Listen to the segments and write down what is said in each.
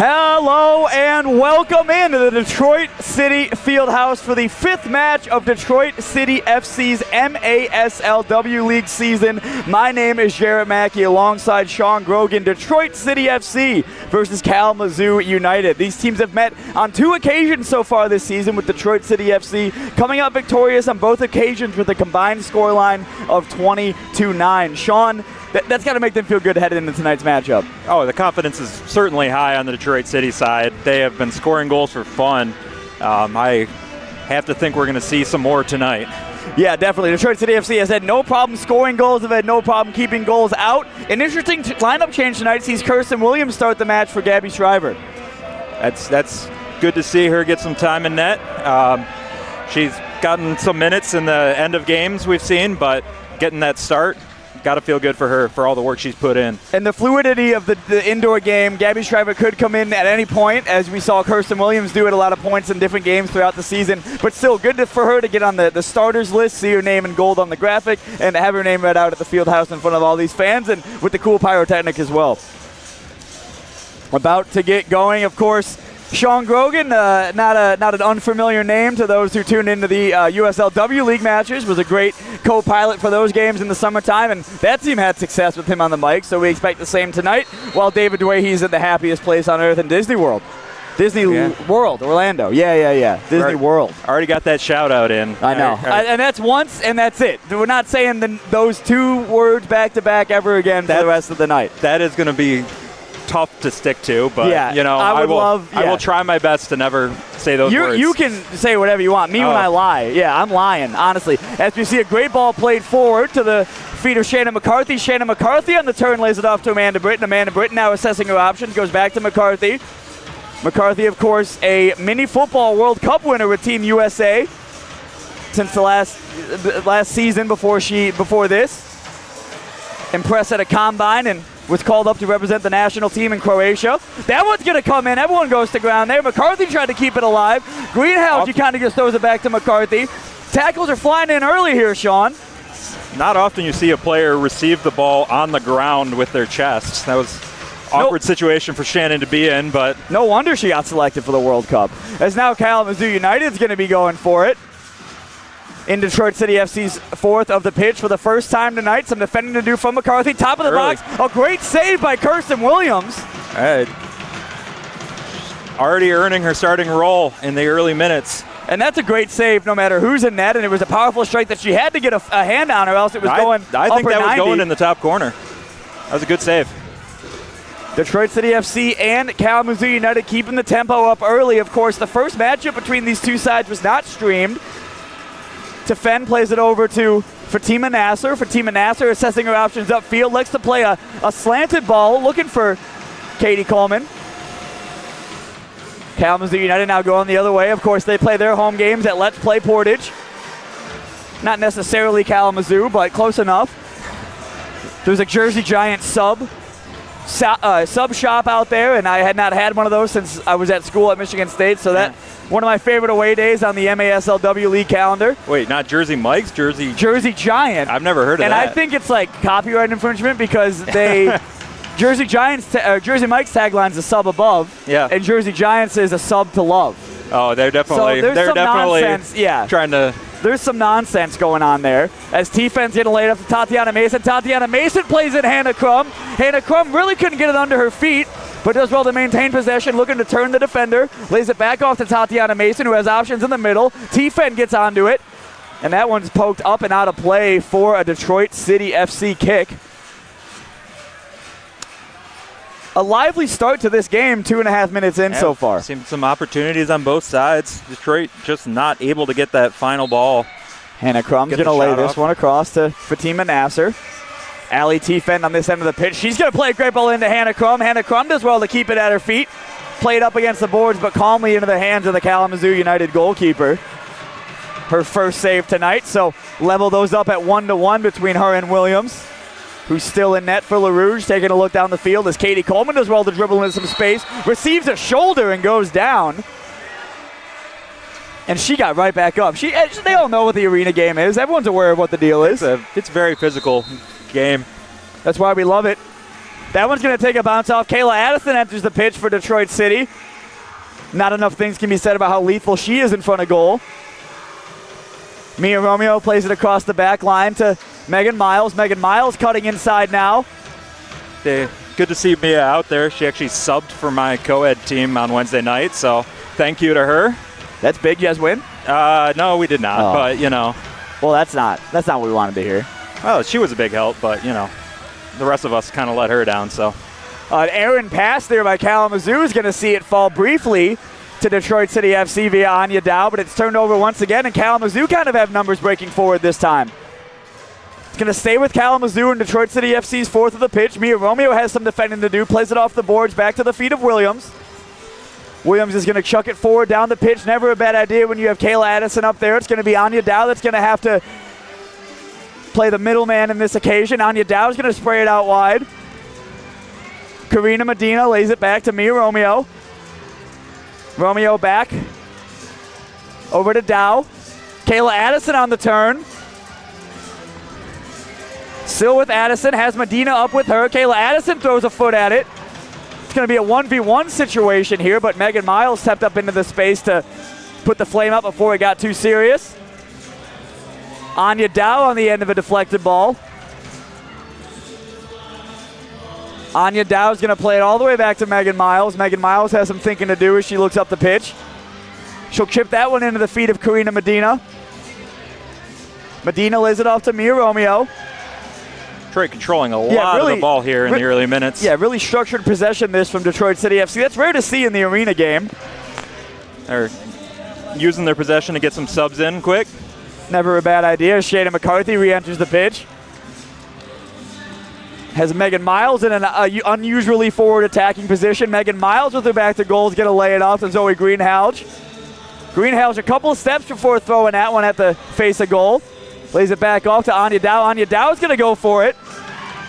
Hello and welcome into the Detroit City Fieldhouse for the fifth match of Detroit City FC's MASL W League season. My name is Jarrett Mackey alongside Sean Grogan. Detroit City FC versus Kalamazoo United. These teams have met on two occasions so far this season, with Detroit City FC coming out victorious on both occasions with a combined scoreline of 20-9. Sean, that's got to make them feel good headed into tonight's matchup. Oh, the confidence is certainly high on the Detroit City side. They have been scoring goals for fun. I have to think we're going to see some more tonight. Yeah, definitely. Detroit City FC has had no problem scoring goals. They've had no problem keeping goals out. An interesting lineup change tonight sees Kirsten Williams start the match for Gabby Shriver. That's good to see her get some time in net. She's gotten some minutes in the end of games we've seen, but getting that start, got to feel good for her for all the work she's put in. And the fluidity of the indoor game, Gabby Shriver could come in at any point, as we saw Kirsten Williams do at a lot of points in different games throughout the season. But still, good for her to get on the starters list, see her name in gold on the graphic, and have her name read out at the field house in front of all these fans, and with the cool pyrotechnic as well. About to get going, of course, Sean Grogan, not an unfamiliar name to those who tuned into the USLW League matches, was a great co-pilot for those games in the summertime, and that team had success with him on the mic, so we expect the same tonight, while David Dwayhe's in the happiest place on earth in Disney World. World, Orlando. Yeah. Disney World. Already got that shout out in. I know. And that's once, and that's it. We're not saying those two words back to back ever again for the rest of the night. That is going to be tough to stick to, but I will try my best to never say those words. You can say whatever you want. When I lie, I'm lying, honestly. As we see a great ball played forward to the feet of Shannon McCarthy. Shannon McCarthy on the turn lays it off to Amanda Britton. Amanda Britton now assessing her options, goes back to McCarthy. McCarthy, of course, a mini football World Cup winner with Team USA since the last season before this. Impressed at a combine and was called up to represent the national team in Croatia. That one's going to come in. Everyone goes to ground there. McCarthy tried to keep it alive. Greenhouse, you kind of just throws it back to McCarthy. Tackles are flying in early here, Sean. Not often you see a player receive the ball on the ground with their chest. That was an awkward situation for Shannon to be in, but no wonder she got selected for the World Cup. As now Kalamazoo United's going to be going for it. In Detroit City FC's fourth of the pitch for the first time tonight. Some defending to do from McCarthy. Top of the box. A great save by Kirsten Williams. Already earning her starting role in the early minutes. And that's a great save no matter who's in net. And it was a powerful strike that she had to get a hand on, or else it was going I think that 90. was going in the top corner. That was a good save. Detroit City FC and Kalamazoo United keeping the tempo up early. Of course, the first matchup between these two sides was not streamed. Tefen plays it over to Fatima Nasser. Fatima Nasser assessing her options upfield. Likes to play a slanted ball, looking for Katie Coleman. Kalamazoo United now going the other way. Of course, they play their home games at Let's Play Portage. Not necessarily Kalamazoo, but close enough. There's a Jersey Giant sub shop out there, and I had not had one of those since I was at school at Michigan State, so that one of my favorite away days on the MASLW League calendar. Wait, not Jersey Mike's? Jersey Giant. I've never heard of that. And I think it's like copyright infringement because Jersey Mike's tagline's a sub above, and Jersey Giants is a sub to love. Oh, they're definitely trying to. There's some nonsense going on there. As T-Fen's going to lay it up to Tatiana Mason. Tatiana Mason plays it Hannah Crum. Hannah Crum really couldn't get it under her feet, but does well to maintain possession, looking to turn the defender. Lays it back off to Tatiana Mason, who has options in the middle. T-Fen gets onto it, and that one's poked up and out of play for a Detroit City FC kick. A lively start to this game, 2.5 minutes in so far. Seen some opportunities on both sides. Detroit just not able to get that final ball. Hannah Crum's going to lay this one across to Fatima Nasser. Allie T-Fen on this end of the pitch. She's going to play a great ball into Hannah Crum. Hannah Crum does well to keep it at her feet. Played up against the boards, but calmly into the hands of the Kalamazoo United goalkeeper. Her first save tonight, so level those up at 1-1 between her and Williams, who's still in net for Rouge. Taking a look down the field as Katie Coleman does well to dribble into some space. Receives a shoulder and goes down. And she got right back up. They all know what the arena game is. Everyone's aware of what the deal is. It's a very physical game. That's why we love it. That one's going to take a bounce off. Kayla Addison enters the pitch for Detroit City. Not enough things can be said about how lethal she is in front of goal. Mia Romeo plays it across the back line to Megan Miles. Megan Miles cutting inside now. Good to see Mia out there. She actually subbed for my co-ed team on Wednesday night, so thank you to her. That's big. You guys win? No, we did not, but, you know. Well, that's not what we wanted to hear. Well, she was a big help, but, you know, the rest of us kind of let her down, so. An errant pass there by Kalamazoo is going to see it fall briefly to Detroit City FC via Anya Dow, but it's turned over once again, and Kalamazoo kind of have numbers breaking forward this time. It's going to stay with Kalamazoo and Detroit City FC's fourth of the pitch. Mia Romeo has some defending to do, plays it off the boards, back to the feet of Williams. Williams is going to chuck it forward down the pitch. Never a bad idea when you have Kayla Addison up there. It's going to be Anya Dow that's going to have to play the middleman in this occasion. Anya Dow is going to spray it out wide. Karina Medina lays it back to Mia Romeo. Romeo back over to Dow. Kayla Addison on the turn. Still with Addison, has Medina up with her. Kayla Addison throws a foot at it. It's going to be a 1v1 situation here, but Megan Miles stepped up into the space to put the flame up before it got too serious. Anya Dow on the end of a deflected ball. Anya Dow is going to play it all the way back to Megan Miles. Megan Miles has some thinking to do as she looks up the pitch. She'll chip that one into the feet of Karina Medina. Medina lays it off to Mia Romeo. Detroit controlling a lot of the ball here in the early minutes. Yeah, really structured possession this from Detroit City FC. That's rare to see in the arena game. They're using their possession to get some subs in quick. Never a bad idea. Shayna McCarthy re-enters the pitch. Has Megan Miles in an unusually forward attacking position. Megan Miles with her back to goal is going to lay it off to Zoe Greenhalgh. Greenhalgh a couple of steps before throwing that one at the face of goal. Lays it back off to Anya Dow. Anya Dow is going to go for it.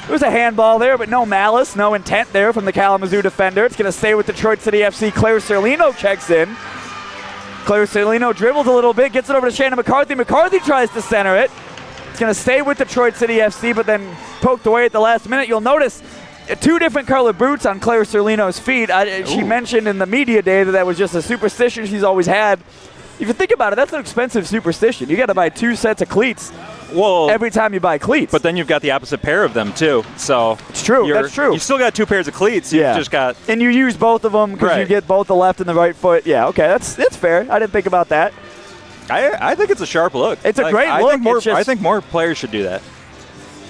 There was a handball there, but no malice, no intent there from the Kalamazoo defender. It's going to stay with Detroit City FC. Claire Serlino checks in. Claire Serlino dribbles a little bit, gets it over to Shannon McCarthy. McCarthy tries to center it. It's going to stay with Detroit City FC, but then poked away at the last minute. You'll notice two different color boots on Claire Serlino's feet. She mentioned in the media day that was just a superstition she's always had. If you think about it, that's an expensive superstition. You got to buy two sets of cleats every time you buy cleats. But then you've got the opposite pair of them too. So it's true. That's true. You still got two pairs of cleats. You've just got, and you use both of them because you get both the left and the right foot. Yeah, okay, that's fair. I didn't think about that. I think it's a sharp look. It's a great look. I think more players should do that.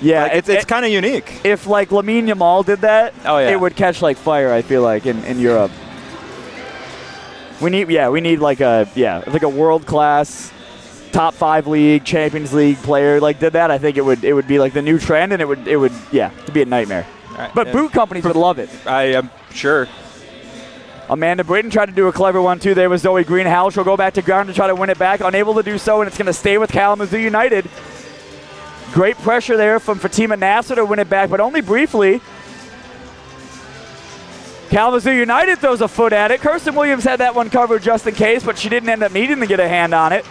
Yeah, it's kind of unique. If like Lamine Yamal did that, it would catch like fire. I feel like in Europe. We need like a world class, top 5 league, Champions League player like did that. I think it would be like the new trend, and it would it'd be a nightmare. Right, but boot companies would love it. I am sure. Amanda Britton tried to do a clever one too. There was Zoe Greenhalgh. She'll go back to ground to try to win it back, unable to do so, and it's going to stay with Kalamazoo United. Great pressure there from Fatima Nasser to win it back, but only briefly. Kalamazoo United throws a foot at it. Kirsten Williams had that one covered just in case, but she didn't end up needing to get a hand on it.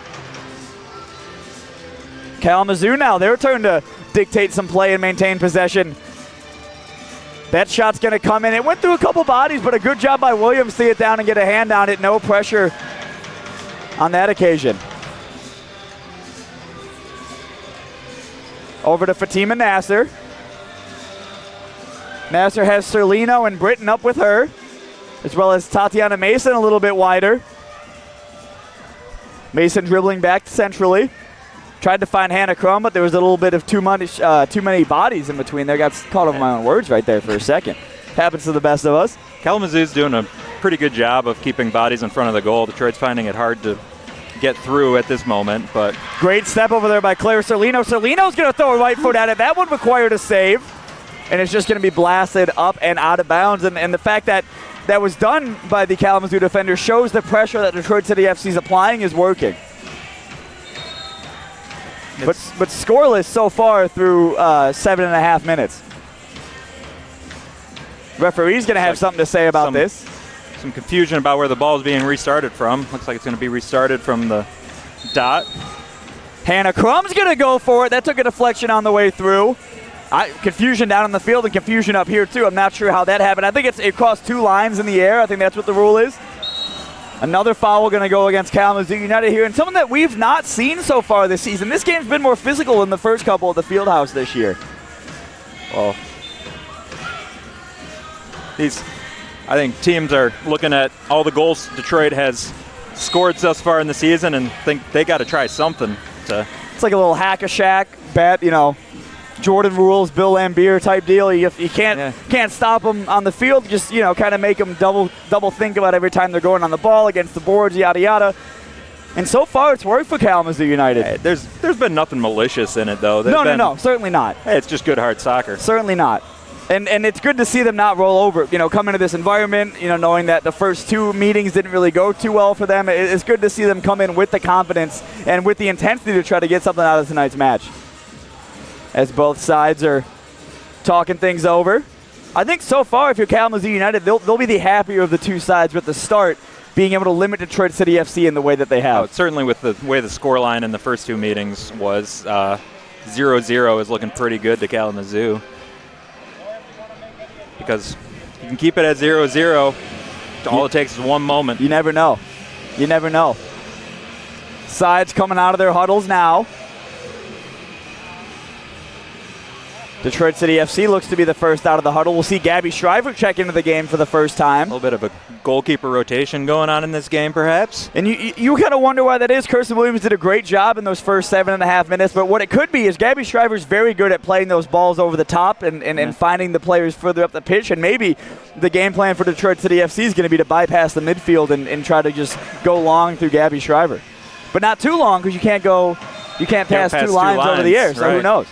Kalamazoo now, their turn to dictate some play and maintain possession. That shot's going to come in. It went through a couple bodies, but a good job by Williams to see it down and get a hand on it. No pressure on that occasion. Over to Fatima Nasser. Nasser has Serlino and Britton up with her, as well as Tatiana Mason a little bit wider. Mason dribbling back centrally. Tried to find Hannah Crum, but there was a little bit of too many bodies in between there. Got caught over my own words right there for a second. Happens to the best of us. Kalamazoo's doing a pretty good job of keeping bodies in front of the goal. Detroit's finding it hard to get through at this moment, but great step over there by Claire Serlino. Serlino's going to throw a right foot at it. That one required a save, and it's just going to be blasted up and out of bounds. And the fact that that was done by the Kalamazoo defender shows the pressure that Detroit City FC is applying is working. But scoreless so far through 7.5 minutes. Referee's going to have something to say about this. Some confusion about where the ball is being restarted from. Looks like it's going to be restarted from the dot. Hannah Crum's going to go for it. That took a deflection on the way through. Confusion down on the field and confusion up here, too. I'm not sure how that happened. I think it crossed 2 lines in the air. I think that's what the rule is. Another foul going to go against Kalamazoo United here, and something that we've not seen so far this season. This game's been more physical than the first couple of the Fieldhouse this year. Well, I think teams are looking at all the goals Detroit has scored thus far in the season and think they got to try something. It's like a little hack-a-shack bet, Jordan rules, Bill Lambier type deal. You can't stop them on the field. Just kind of make them double think about every time they're going on the ball against the boards, yada yada. And so far, it's worked for Kalamazoo United. Hey, there's been nothing malicious in it though. No, certainly not. Hey, it's just good hard soccer. Certainly not. And it's good to see them not roll over. Come into this environment, knowing that the first 2 meetings didn't really go too well for them. It's good to see them come in with the confidence and with the intensity to try to get something out of tonight's match. As both sides are talking things over. I think so far, if you're Kalamazoo United, they'll be the happier of the 2 sides with the start, being able to limit Detroit City FC in the way that they have. Certainly with the way the scoreline in the first 2 meetings was, 0-0 is looking pretty good to Kalamazoo. Because you can keep it at 0-0. All it takes is one moment. You never know. You never know. Sides coming out of their huddles now. Detroit City FC looks to be the first out of the huddle. We'll see Gabby Shriver check into the game for the first time. A little bit of a goalkeeper rotation going on in this game, perhaps. And you kind of wonder why that is. Kirsten Williams did a great job in those first 7.5 minutes, but what it could be is Gabby Shriver's very good at playing those balls over the top and finding the players further up the pitch, and maybe the game plan for Detroit City FC is going to be to bypass the midfield and try to just go long through Gabby Shriver. But not too long, because you can't pass two lines over the air, so right. Who knows?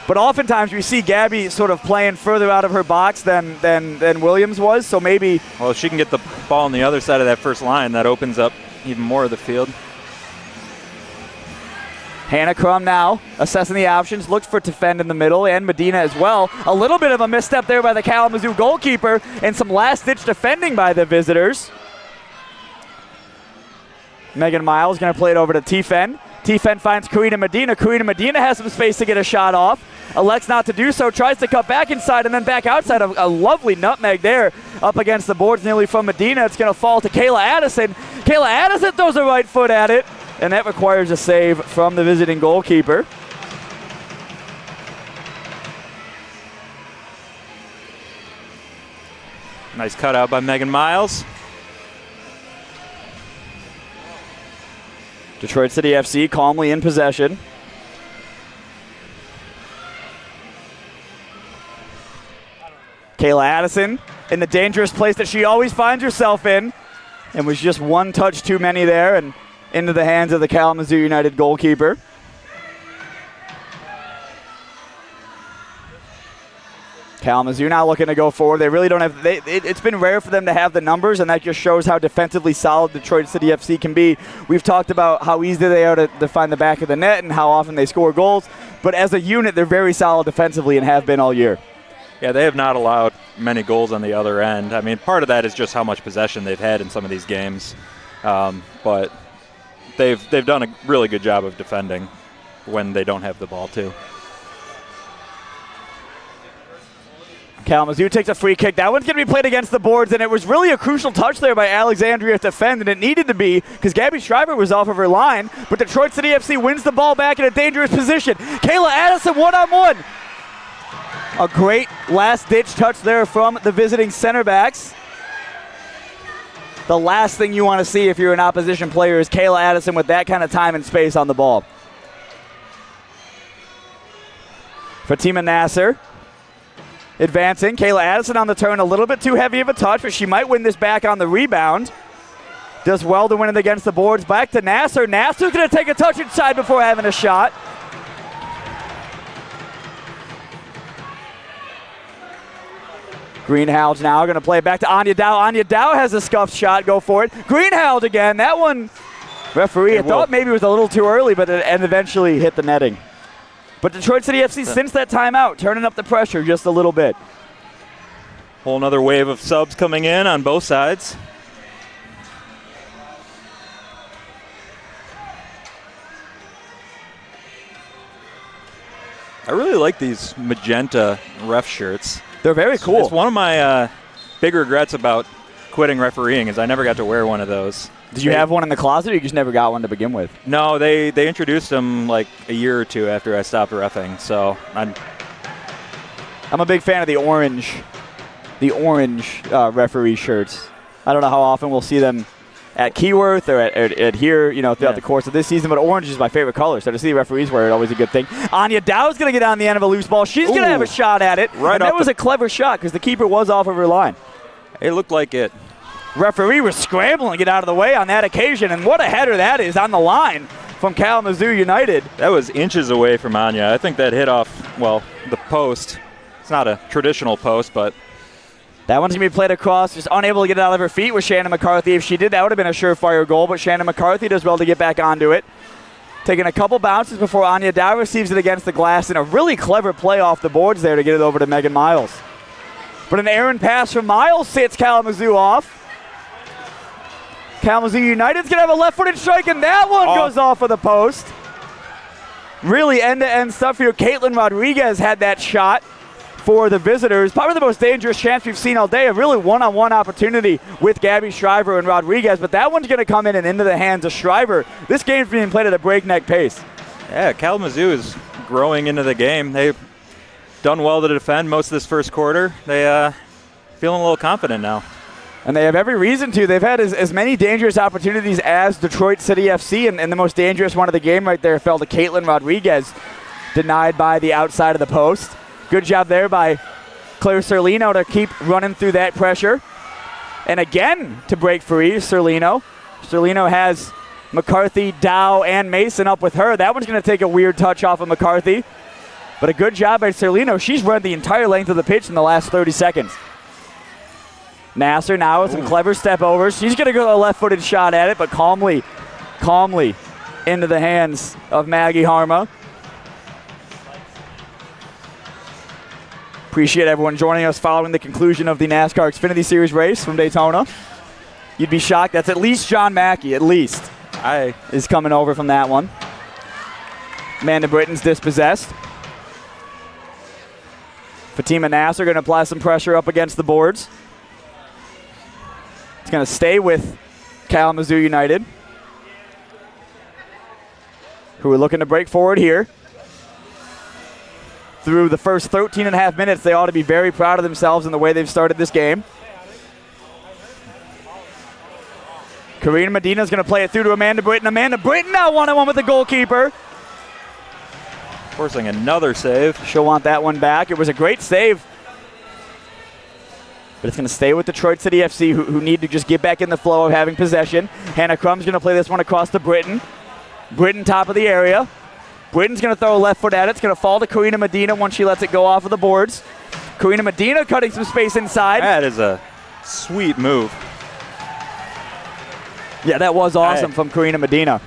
But oftentimes we see Gabby sort of playing further out of her box than Williams was, so maybe... Well, if she can get the ball on the other side of that first line, that opens up even more of the field. Hannah Crum now assessing the options, looks for Tefend in the middle, and Medina as well. A little bit of a misstep there by the Kalamazoo goalkeeper, and some last-ditch defending by the visitors. Megan Miles going to play it over to Tefend. Tefend finds Karina Medina. Karina Medina has some space to get a shot off. Elects not to do so, tries to cut back inside and then back outside. A lovely nutmeg there up against the boards nearly from Medina. It's going to fall to Kayla Addison. Kayla Addison throws a right foot at it, and that requires a save from the visiting goalkeeper. Nice cutout by Megan Miles. Detroit City FC calmly in possession. Kayla Addison in the dangerous place that she always finds herself in, and was just one touch too many there and into the hands of the Kalamazoo United goalkeeper. Kalamazoo now looking to go forward. They really don't have. It's been rare for them to have the numbers, and that just shows how defensively solid Detroit City FC can be. We've talked about how easy they are to find the back of the net and how often they score goals. But as a unit, they're very solid defensively and have been all year. Yeah, they have not allowed many goals on the other end. I mean, part of that is just how much possession they've had in some of these games. But they've done a really good job of defending when they don't have the ball, too. Kalamazoo takes a free kick. That one's going to be played against the boards, and it was really a crucial touch there by Alexandria to defend, and it needed to be because Gabby Shriver was off of her line, but Detroit City FC wins the ball back in a dangerous position. Kayla Addison one-on-one. A great last-ditch touch there from the visiting center backs. The last thing you want to see if you're an opposition player is Kayla Addison with that kind of time and space on the ball. Fatima Nasser advancing. Kayla Addison on the turn, a little bit too heavy of a touch, but she might win this back on the rebound. Does well to win it against the boards. Back to Nasser. Nasser's going to take a touch inside before having a shot. Greenhalgh now going to play it back to Anya Dow. Anya Dow has a scuffed shot. Go for it. Greenhalgh again. That one, referee, I thought maybe it was a little too early, but it eventually hit the netting. But Detroit City FC, since that timeout, turning up the pressure just a little bit. Whole another wave of subs coming in on both sides. I really like these magenta ref shirts. They're very cool. It's one of my big regrets about quitting refereeing is I never got to wear one of those. Did you have one in the closet, or you just never got one to begin with? No, they introduced them like a year or two after I stopped reffing. So I'm a big fan of the orange referee shirts. I don't know how often we'll see them at Keyworth or at here, throughout the course of this season, but orange is my favorite color, so to see the referees wear it, always a good thing. Anya Dow's going to get on the end of a loose ball. She's going to have a shot at it, and that was a clever shot because the keeper was off of her line. It looked like it. Referee was scrambling to get out of the way on that occasion, and what a header that is on the line from Kalamazoo United. That was inches away from Anya. I think that hit off, the post. It's not a traditional post, but that one's going to be played across, just unable to get it out of her feet with Shannon McCarthy. If she did, that would have been a surefire goal, but Shannon McCarthy does well to get back onto it. Taking a couple bounces before Anya Dow receives it against the glass, and a really clever play off the boards there to get it over to Megan Miles. But an errant pass from Miles sits Kalamazoo off. Kalamazoo United's going to have a left-footed strike, and that one goes off of the post. Really end-to-end stuff here. Caitlin Rodriguez had that shot for the visitors. Probably the most dangerous chance we've seen all day. A really one-on-one opportunity with Gabby Shriver and Rodriguez, but that one's going to come in and into the hands of Shriver. This game's being played at a breakneck pace. Yeah, Kalamazoo is growing into the game. They've done well to defend most of this first quarter. They feeling a little confident now. And they have every reason to. They've had as many dangerous opportunities as Detroit City FC, and the most dangerous one of the game right there fell to Caitlin Rodriguez, denied by the outside of the post. Good job there by Claire Serlino to keep running through that pressure. And again, to break free, Serlino. Serlino has McCarthy, Dow, and Mason up with her. That one's going to take a weird touch off of McCarthy. But a good job by Serlino. She's run the entire length of the pitch in the last 30 seconds. Nasser now with some clever step overs. She's going to go a left-footed shot at it, but calmly into the hands of Maggie Harma. Appreciate everyone joining us following the conclusion of the NASCAR Xfinity Series race from Daytona. You'd be shocked. That's at least John Mackey, at least, is coming over from that one. Amanda Britton's dispossessed. Fatima Nasser going to apply some pressure up against the boards. It's going to stay with Kalamazoo United, who are looking to break forward here. Through the first 13 and a half minutes, they ought to be very proud of themselves in the way they've started this game. Karina Medina's going to play it through to Amanda Britton. Amanda Britton now one-on-one with the goalkeeper. Forcing another save. She'll want that one back. It was a great save. But it's going to stay with Detroit City FC, who need to just get back in the flow of having possession. Hannah Crumb's going to play this one across to Britton. Britton top of the area. Britton's going to throw a left foot at it. It's going to fall to Karina Medina once she lets it go off of the boards. Karina Medina cutting some space inside. That is a sweet move. Yeah, that was awesome from Karina Medina.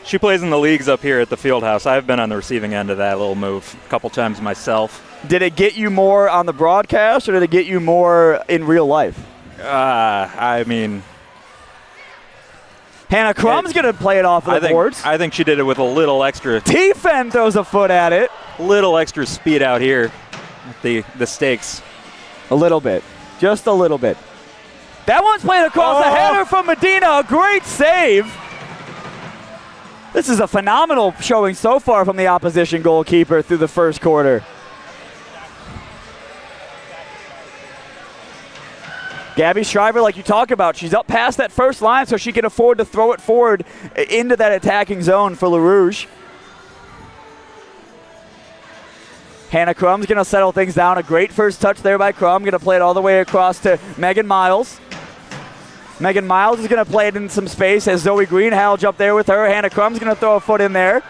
She plays in the leagues up here at the Fieldhouse. I've been on the receiving end of that little move a couple times myself. Did it get you more on the broadcast, or did it get you more in real life? I mean, Hannah Crumb's going to play it off of the boards. I think she did it with a little extra. T-Fen throws a foot at it. Little extra speed out here at the stakes. A little bit. Just a little bit. That one's played across the header from Medina. A great save. This is a phenomenal showing so far from the opposition goalkeeper through the first quarter. Gabby Shriver, like you talk about, she's up past that first line so she can afford to throw it forward into that attacking zone for Rouge. Hannah Crumb's going to settle things down. A great first touch there by Crumb. Going to play it all the way across to Megan Miles. Megan Miles is going to play it in some space as Zoe Greenhalgh up there with her. Hannah Crumb's going to throw a foot in there.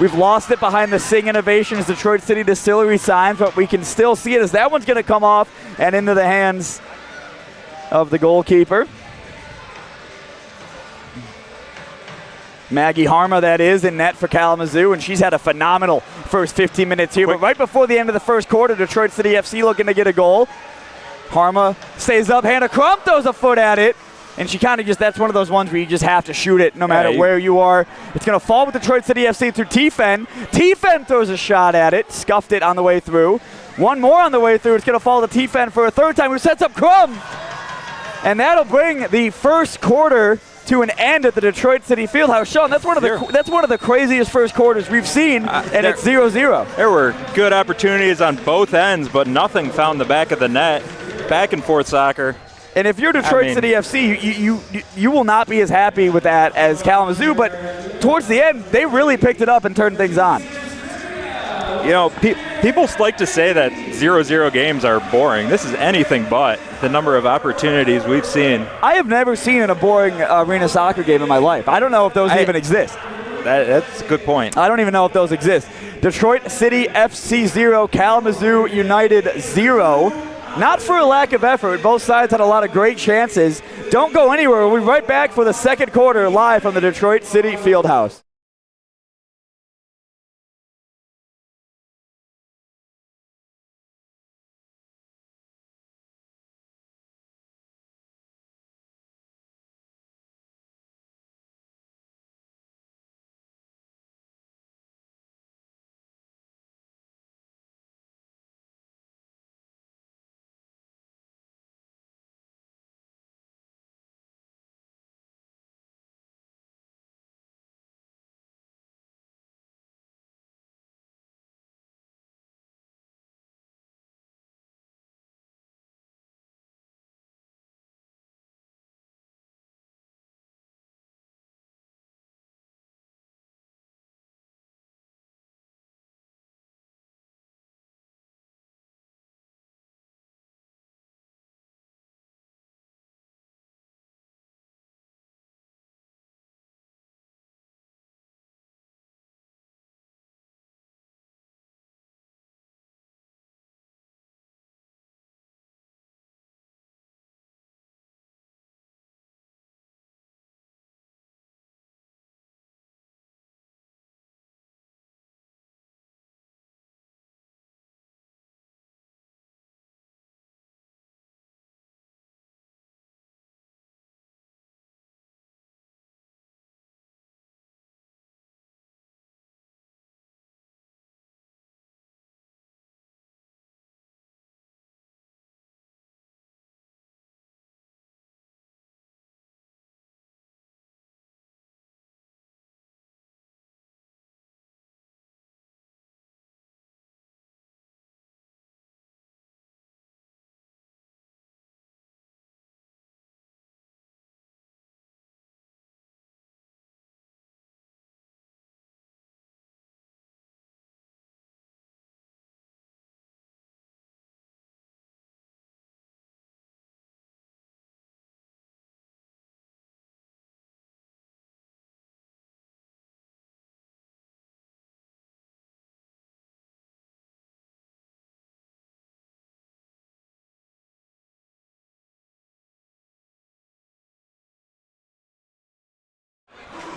We've lost it behind the Singh Innovations Detroit City Distillery signs, but we can still see it as that one's going to come off and into the hands of the goalkeeper. Maggie Harma, that is, in net for Kalamazoo, and she's had a phenomenal first 15 minutes here. But right before the end of the first quarter, Detroit City FC looking to get a goal. Harma stays up. Hannah Crumb throws a foot at it. And she kind of just, that's one of those ones where you just have to shoot it no matter Yeah, where you are. It's going to fall with Detroit City FC through T-Fen. T-Fen throws a shot at it, scuffed it on the way through. One more on the way through. It's going to fall to T-Fen for a third time, who sets up Crum. And that'll bring the first quarter to an end at the Detroit City Fieldhouse. Sean, that's one of the craziest first quarters we've seen, and it's 0-0. There were good opportunities on both ends, but nothing found the back of the net. Back and forth soccer. And if you're Detroit City FC, you will not be as happy with that as Kalamazoo, but towards the end, they really picked it up and turned things on. You know, people like to say that 0-0 games are boring. This is anything but the number of opportunities we've seen. I have never seen a boring arena soccer game in my life. I don't know if those even exist. That's a good point. I don't even know if those exist. Detroit City FC 0, Kalamazoo United 0. Not for a lack of effort. Both sides had a lot of great chances. Don't go anywhere. We'll be right back for the second quarter live from the Detroit City Fieldhouse.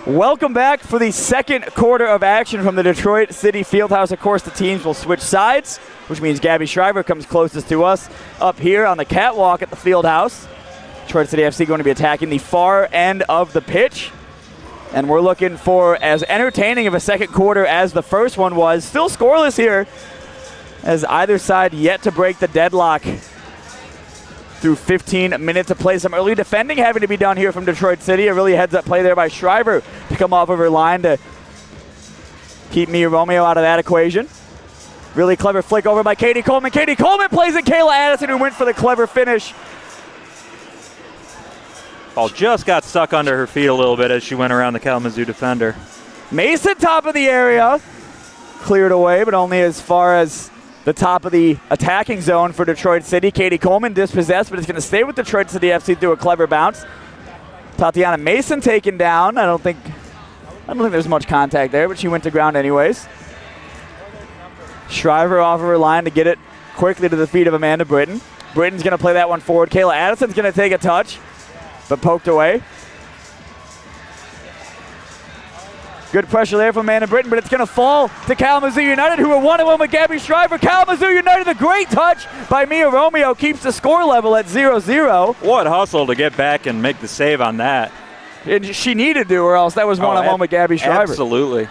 Welcome back for the second quarter of action from the Detroit City Fieldhouse. Of course, the teams will switch sides, which means Gabby Shriver comes closest to us up here on the catwalk at the Fieldhouse. Detroit City FC going to be attacking the far end of the pitch. And we're looking for as entertaining of a second quarter as the first one was. Still scoreless here, as either side yet to break the deadlock through 15 minutes of play. Some early defending having to be done here from Detroit City. A really heads-up play there by Shriver to come off of her line to keep Mia Romeo out of that equation. Really clever flick over by Katie Coleman. Katie Coleman plays it. Kayla Addison, who went for the clever finish. Ball just got stuck under her feet a little bit as she went around the Kalamazoo defender. Mason, top of the area. Cleared away, but only as far as the top of the attacking zone for Detroit City. Katie Coleman dispossessed, but it's going to stay with Detroit City FC through a clever bounce. Tatiana Mason taken down. I don't think there's much contact there, but she went to ground anyways. Shriver off of her line to get it quickly to the feet of Amanda Britton. Britton's going to play that one forward. Kayla Addison's going to take a touch, but poked away. Good pressure there from Amanda Britton, but it's going to fall to Kalamazoo United, who are 1-1 with Gabby Shriver. Kalamazoo United, a great touch by Mia Romeo, keeps the score level at 0-0. What hustle to get back and make the save on that. And she needed to, or else that was 1-on-1 with Gabby Shriver. Absolutely.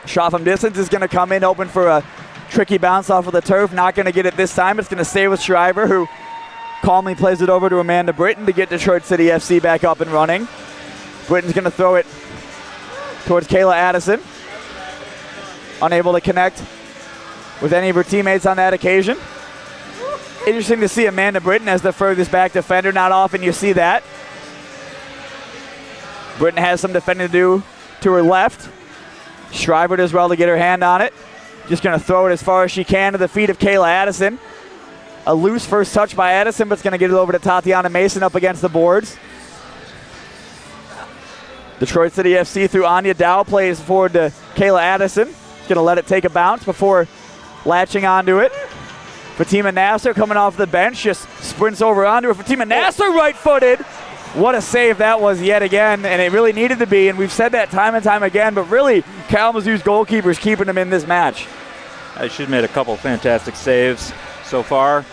Shot from distance is going to come in open for a tricky bounce off of the turf. Not going to get it this time. It's going to stay with Shriver, who calmly plays it over to Amanda Britton to get Detroit City FC back up and running. Britton's going to throw it towards Kayla Addison. Unable to connect with any of her teammates on that occasion. Interesting to see Amanda Britton as the furthest back defender. Not often you see that. Britton has some defending to do to her left. Shriver does well to get her hand on it. Just going to throw it as far as she can to the feet of Kayla Addison. A loose first touch by Addison, but it's going to get it over to Tatiana Mason up against the boards. Detroit City FC through Anya Dow plays forward to Kayla Addison. Going to let it take a bounce before latching onto it. Fatima Nasser coming off the bench, just sprints over onto her. Fatima Nasser right-footed. What a save that was yet again, and it really needed to be, and we've said that time and time again, but really Kalamazoo's goalkeeper's keeping them in this match. She's made a couple fantastic saves so far.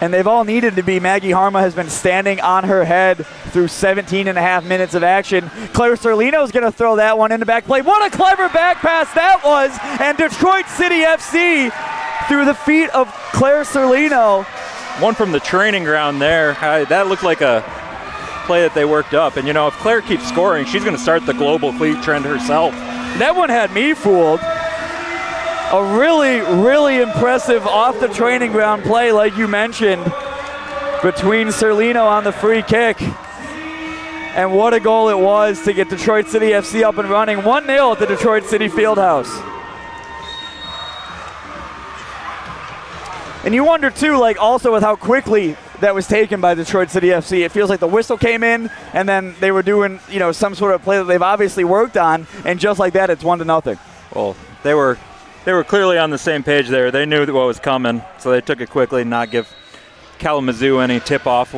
And they've all needed to be. Maggie Harma has been standing on her head through 17 and a half minutes of action. Claire Serlino's going to throw that one in the back play. What a clever back pass that was. And Detroit City FC through the feet of Claire Serlino. One from the training ground there. That looked like a play that they worked up. And, you know, if Claire keeps scoring, she's going to start the global cleat trend herself. That one had me fooled. A really, really impressive off the training ground play, like you mentioned, between Serlino on the free kick. And what a goal it was to get Detroit City FC up and running. 1-0 at the Detroit City Fieldhouse. And you wonder, too, like also with how quickly that was taken by Detroit City FC. It feels like the whistle came in, and then they were doing, you know, some sort of play that they've obviously worked on, and just like that, it's 1-0. Well, they were clearly on the same page there. They knew what was coming, so they took it quickly, not give Kalamazoo any tip-off,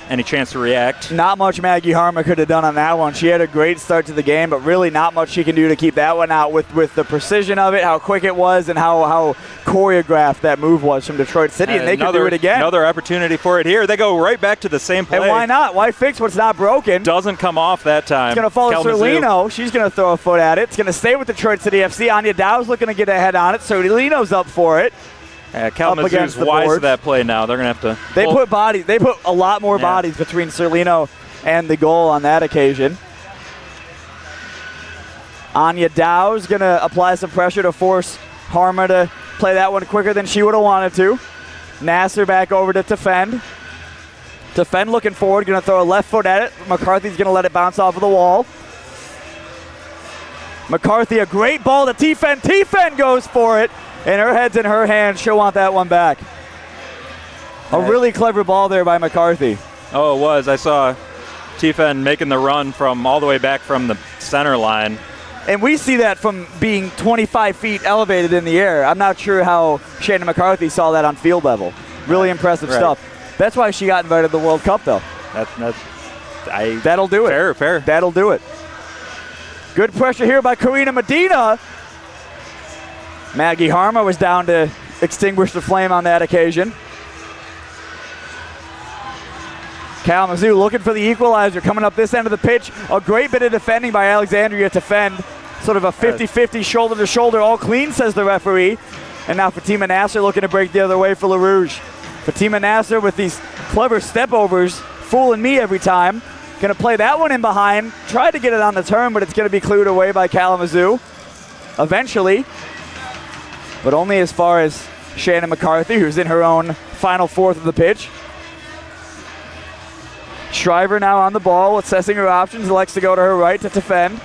any chance to react. Not much Maggie Harma could have done on that one. She had a great start to the game, but really not much she can do to keep that one out with the precision of it, how quick it was, and how choreographed that move was from Detroit City, and they can do it again. Another opportunity for it here. They go right back to the same play. And why not? Why fix what's not broken? Doesn't come off that time. It's going to fall to Serlino. She's going to throw a foot at it. It's going to stay with Detroit City FC. Anya Dow's looking to get a head on it. Serlino's up for it. Kalamazoo's wise to that play now. They're going to have to. They put bodies. They put a lot more bodies between Serlino and the goal on that occasion. Anya Dow's going to apply some pressure to force Harma to play that one quicker than she would have wanted to. Nasser back over to Tefend. Tefend looking forward, going to throw a left foot at it. McCarthy's going to let it bounce off of the wall. McCarthy, a great ball to Tefend. Tefend goes for it. And her head's in her hands. She'll want that one back. A really clever ball there by McCarthy. Oh, it was. I saw Tefend making the run from all the way back from the center line. And we see that from being 25 feet elevated in the air. I'm not sure how Shannon McCarthy saw that on field level. Really impressive stuff. That's why she got invited to the World Cup, though. That'll do it. Fair. That'll do it. Good pressure here by Karina Medina. Maggie Harma was down to extinguish the flame on that occasion. Kalamazoo looking for the equalizer coming up this end of the pitch. A great bit of defending by Alexandria to defend. Sort of a 50-50 shoulder to shoulder. All clean, says the referee. And now Fatima Nasser looking to break the other way for Rouge. Fatima Nasser with these clever step-overs, fooling me every time. Going to play that one in behind. Tried to get it on the turn, but it's going to be cleared away by Kalamazoo. Eventually. But only as far as Shannon McCarthy, who's in her own final fourth of the pitch. Shriver now on the ball, assessing her options, elects to go to her right to Tefend.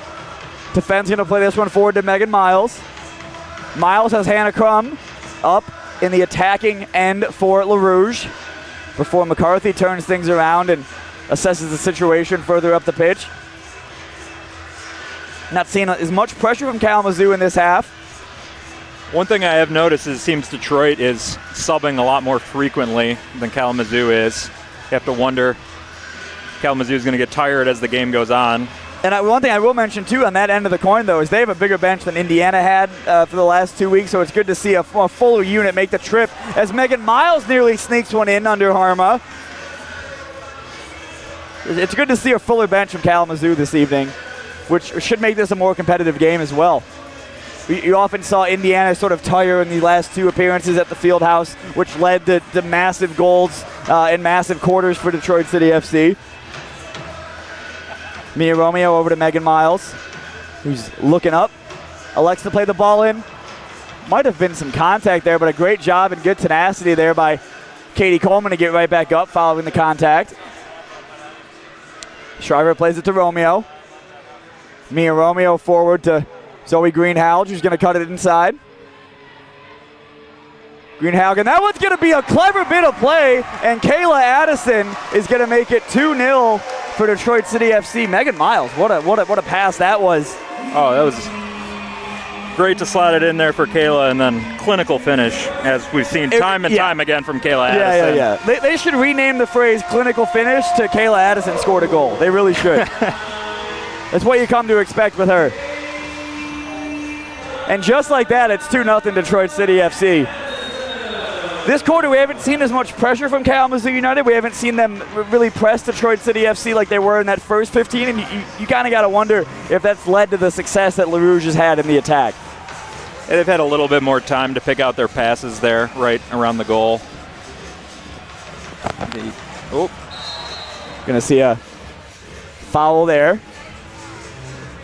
Tefend's going to play this one forward to Megan Miles. Miles has Hannah Crum up in the attacking end for Rouge before McCarthy turns things around and assesses the situation further up the pitch. Not seeing as much pressure from Kalamazoo in this half. One thing I have noticed is it seems Detroit is subbing a lot more frequently than Kalamazoo is. You have to wonder if Kalamazoo is going to get tired as the game goes on. And one thing I will mention, too, on that end of the coin, though, is they have a bigger bench than Indiana had for the last 2 weeks, so it's good to see a fuller unit make the trip as Megan Miles nearly sneaks one in under Harma. It's good to see a fuller bench from Kalamazoo this evening, which should make this a more competitive game as well. You often saw Indiana sort of tire in the last 2 appearances at the Fieldhouse, which led to massive goals and massive quarters for Detroit City FC. Mia Romeo over to Megan Miles, who's looking up. Elects to play the ball in. Might have been some contact there, but a great job and good tenacity there by Katie Coleman to get right back up following the contact. Shriver plays it to Romeo. Mia Romeo forward to Zoe Greenhalgh, who's going to cut it inside. Greenhalgh, and that one's going to be a clever bit of play, and Kayla Addison is going to make it 2-0 for Detroit City FC. Megan Miles, what a pass that was. Oh, that was great to slide it in there for Kayla, and then clinical finish, as we've seen time and time again from Kayla Addison. Yeah. They should rename the phrase clinical finish to Kayla Addison scored a goal. They really should. That's what you come to expect with her. And just like that, it's 2-0 Detroit City FC. This quarter, we haven't seen as much pressure from Kalamazoo United. We haven't seen them really press Detroit City FC like they were in that first 15, and you kind of got to wonder if that's led to the success that Rouge has had in the attack. Yeah, they've had a little bit more time to pick out their passes there, right around the goal. Going to see a foul there.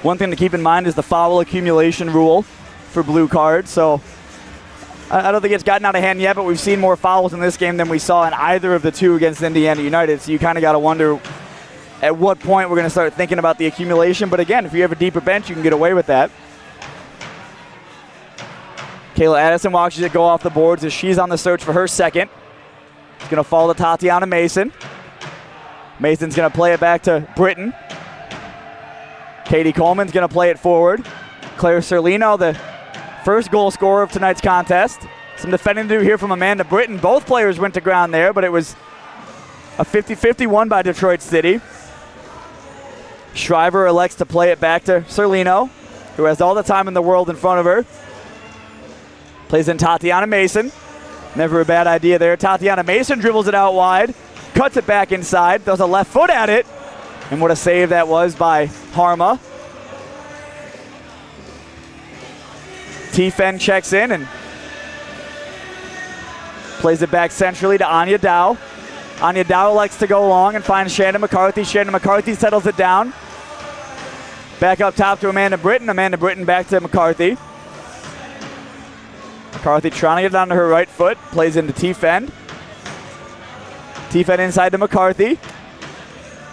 One thing to keep in mind is the foul accumulation rule for blue cards, so I don't think it's gotten out of hand yet, but we've seen more fouls in this game than we saw in either of the 2 against Indiana United, so you kind of got to wonder at what point we're going to start thinking about the accumulation. But again, if you have a deeper bench, you can get away with that. Kayla Addison watches it go off the boards as she's on the search for her second. It's going to fall to Tatiana Mason. Mason's going to play it back to Britton. Katie Coleman's going to play it forward. Claire Serlino, the first goal scorer of tonight's contest. Some defending to do here from Amanda Britton. Both players went to ground there, but it was a 50-50 won by Detroit City. Shriver elects to play it back to Serlino, who has all the time in the world in front of her. Plays in Tatiana Mason. Never a bad idea there. Tatiana Mason dribbles it out wide, cuts it back inside, throws a left foot at it, and what a save that was by Harma. T-Fen checks in and plays it back centrally to Anya Dow. Anya Dow likes to go long and finds Shannon McCarthy. Shannon McCarthy settles it down. Back up top to Amanda Britton. Amanda Britton back to McCarthy. McCarthy trying to get it onto her right foot. Plays into T-Fen. T-Fen inside to McCarthy.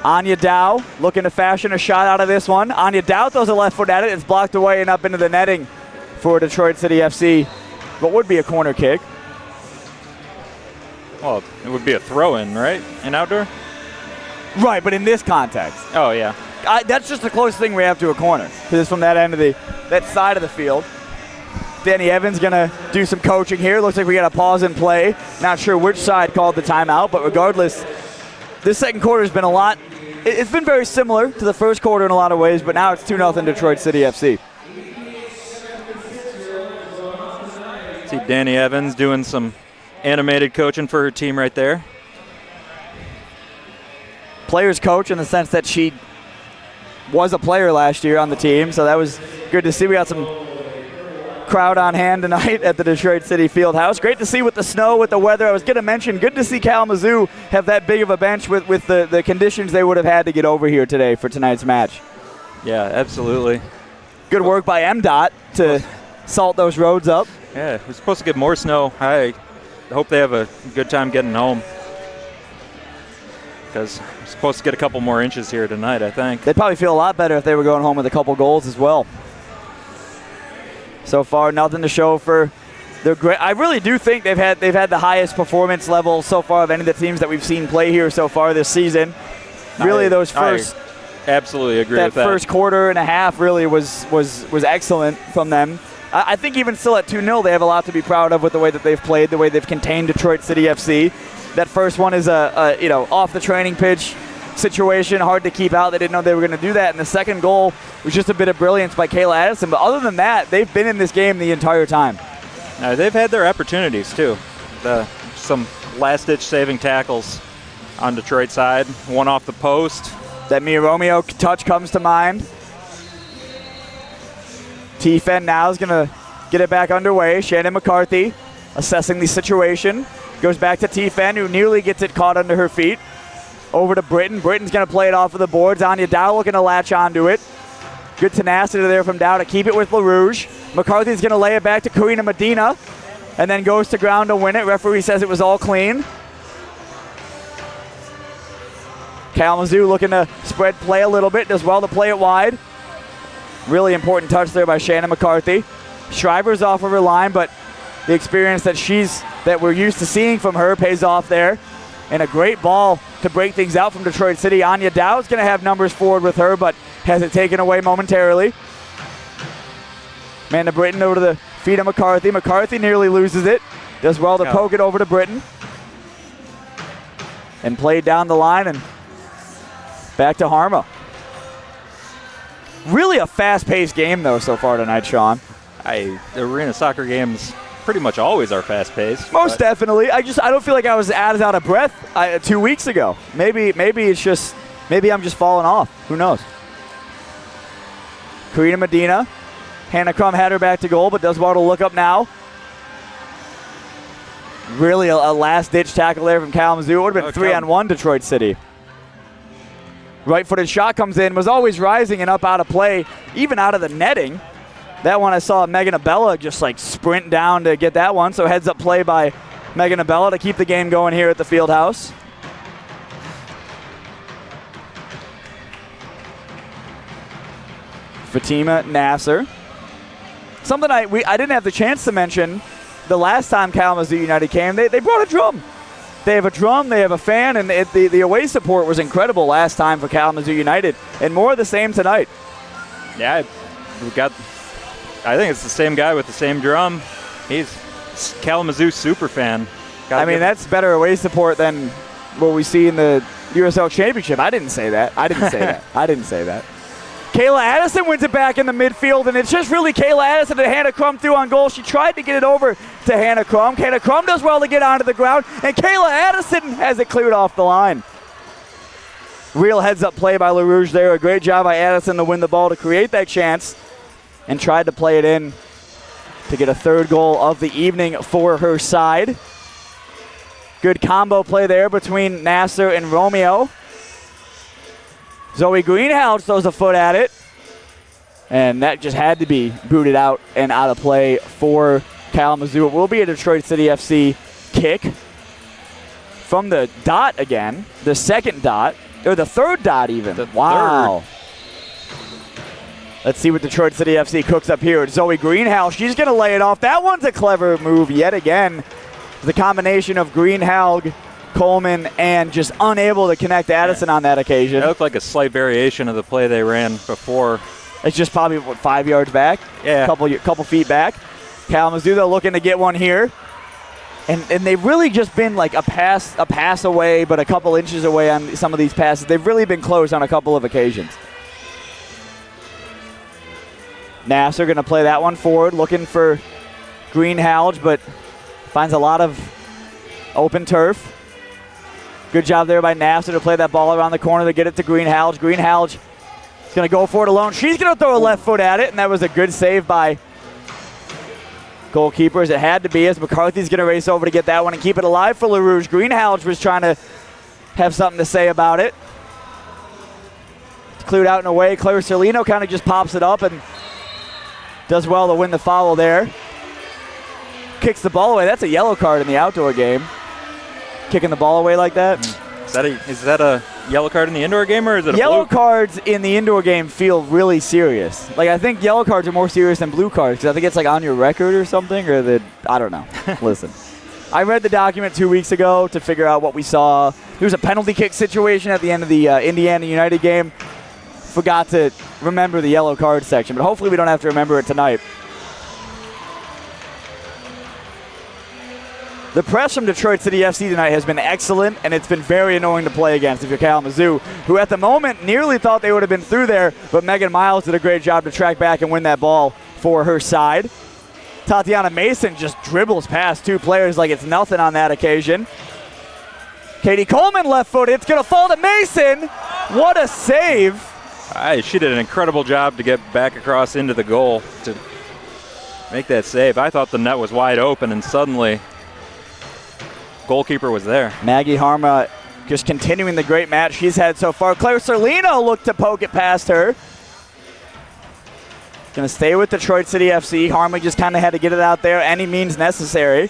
Anya Dow looking to fashion a shot out of this one. Anya Dow throws a left foot at it. It's blocked away and up into the netting for Detroit City FC. What would be a corner kick? Well, it would be a throw-in, right? In outdoor? Right, but in this context. Oh, yeah. That's just the closest thing we have to a corner, because it's from that end of that side of the field. Danny Evans going to do some coaching here. Looks like we got a pause and play. Not sure which side called the timeout, but regardless, this second quarter has been a lot. It's been very similar to the first quarter in a lot of ways, but now it's 2-0 Detroit City FC. See Danny Evans doing some animated coaching for her team right there. Players coach in the sense that she was a player last year on the team, so that was good to see. We got some crowd on hand tonight at the Detroit City Fieldhouse. Great to see with the snow, with the weather. I was going to mention, good to see Kalamazoo have that big of a bench with the conditions they would have had to get over here today for tonight's match. Yeah, absolutely. Good work by MDOT to salt those roads up. Yeah, we're supposed to get more snow. I hope they have a good time getting home, because we're supposed to get a couple more inches here tonight, I think. They'd probably feel a lot better if they were going home with a couple goals as well. So far, nothing to show for their great. I really do think they've had the highest performance level so far of any of the teams that we've seen play here so far this season. Really, those first. I absolutely agree with that. That first quarter and a half really was excellent from them. I think even still at 2-0, they have a lot to be proud of with the way that they've played, the way they've contained Detroit City FC. That first one is off the training pitch, situation, hard to keep out. They didn't know they were going to do that. And the second goal was just a bit of brilliance by Kayla Addison. But other than that, they've been in this game the entire time. They've had their opportunities, too. Some last-ditch saving tackles on Detroit side. One off the post. That Mia Romeo touch comes to mind. T-Fen now is going to get it back underway. Shannon McCarthy assessing the situation. Goes back to T-Fen, who nearly gets it caught under her feet. Over to Britton. Britton's going to play it off of the boards. Anya Dow looking to latch onto it. Good tenacity there from Dow to keep it with Rouge. McCarthy's going to lay it back to Karina Medina and then goes to ground to win it. Referee says it was all clean. Kalamazoo looking to spread play a little bit. Does well to play it wide. Really important touch there by Shannon McCarthy. Shriver's off of her line, but the experience that we're used to seeing from her pays off there. And a great ball to break things out from Detroit City. Anya Dow's going to have numbers forward with her, but has it taken away momentarily. Amanda Britton over to the feet of McCarthy. McCarthy nearly loses it. Does well to poke it over to Britton. And played down the line and back to Harma. Really a fast-paced game, though, so far tonight, Sean. The arena soccer games pretty much always are fast-paced. Most definitely. I don't feel like I was as out of breath 2 weeks ago. Maybe it's just I'm just falling off. Who knows? Karina Medina. Hannah Crum had her back to goal, but does well to look up now. Really a last-ditch tackle there from Kalamazoo. It would have been 3-on-1 Detroit City. Right-footed shot comes in, was always rising and up out of play, even out of the netting. That one I saw Megan Abella just like sprint down to get that one. So heads up play by Megan Abella to keep the game going here at the Fieldhouse. Fatima Nasser. Something I didn't have the chance to mention the last time Kalamazoo United came. They brought a drum. They have a drum, they have a fan, and the away support was incredible last time for Kalamazoo United. And more of the same tonight. Yeah, I think it's the same guy with the same drum. He's Kalamazoo super fan. That's better away support than what we see in the USL Championship. I didn't say that. I didn't say that. Kayla Addison wins it back in the midfield, and it's just really Kayla Addison and Hannah Crum through on goal. She tried to get it over to Hannah Crum. Hannah Crum does well to get onto the ground, and Kayla Addison has it cleared off the line. Real heads-up play by Rouge there. A great job by Addison to win the ball to create that chance, and tried to play it in to get a third goal of the evening for her side. Good combo play there between Nasser and Romeo. Zoe Greenhouse throws a foot at it, and that just had to be booted out and out of play for Kalamazoo. It will be a Detroit City FC kick from the dot again, the second dot, or the third dot even. Wow. Let's see what Detroit City FC cooks up here. It's Zoe Greenhouse. She's going to lay it off. That one's a clever move yet again. The combination of Greenhalgh, Coleman, and just unable to connect Addison on that occasion. It looked like a slight variation of the play they ran before. It's just probably, 5 yards back? Yeah. Couple feet back. Kalamazoo, they're looking to get one here. And they've really just been like a pass away, but a couple inches away on some of these passes. They've really been close on a couple of occasions. Nasser going to play that one forward, looking for Greenhalgh, but finds a lot of open turf. Good job there by Nasser to play that ball around the corner to get it to Greenhalgh. Greenhalgh is going to go for it alone. She's going to throw a left foot at it, and that was a good save by goalkeepers. It had to be, as McCarthy's going to race over to get that one and keep it alive for Rouge. Greenhalgh was trying to have something to say about it. It's cleared out and away. Claire Cerlino kind of just pops it up and does well to win the foul there. Kicks the ball away. That's a yellow card in the outdoor game. Kicking the ball away like that. Is that a yellow card in the indoor game, or is it a yellow blue? Cards in the indoor game feel really serious. Like, I think yellow cards are more serious than blue cards because I think it's like on your record or something, or I don't know. Listen, I read the document 2 weeks ago to figure out what we saw. There was a penalty kick situation at the end of the Indiana United game. Forgot to remember the yellow card section, but hopefully we don't have to remember it tonight. The press from Detroit City FC tonight has been excellent, and it's been very annoying to play against if you're Kalamazoo, who at the moment nearly thought they would have been through there, but Megan Miles did a great job to track back and win that ball for her side. Tatiana Mason just dribbles past 2 players like it's nothing on that occasion. Katie Coleman left foot. It's going to fall to Mason. What a save. She did an incredible job to get back across into the goal to make that save. I thought the net was wide open, and suddenly goalkeeper was there. Maggie Harma just continuing the great match she's had so far. Claire Serlino looked to poke it past her. Going to stay with Detroit City FC. Harma just kind of had to get it out there any means necessary.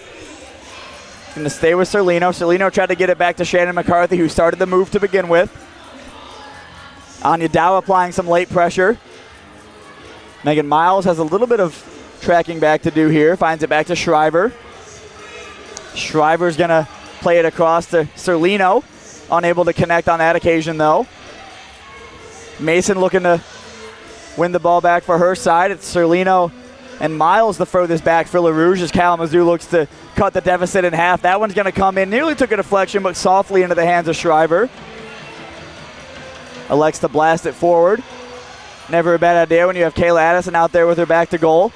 Going to stay with Serlino. Serlino tried to get it back to Shannon McCarthy, who started the move to begin with. Anya Dow applying some late pressure. Megan Miles has a little bit of tracking back to do here. Finds it back to Shriver. Shriver's going to play it across to Serlino. Unable to connect on that occasion, though. Mason looking to win the ball back for her side. It's Serlino and Miles the furthest back for Rouge as Kalamazoo looks to cut the deficit in half. That one's going to come in. Nearly took a deflection, but softly into the hands of Shriver. Elects to blast it forward. Never a bad idea when you have Kayla Addison out there with her back to goal.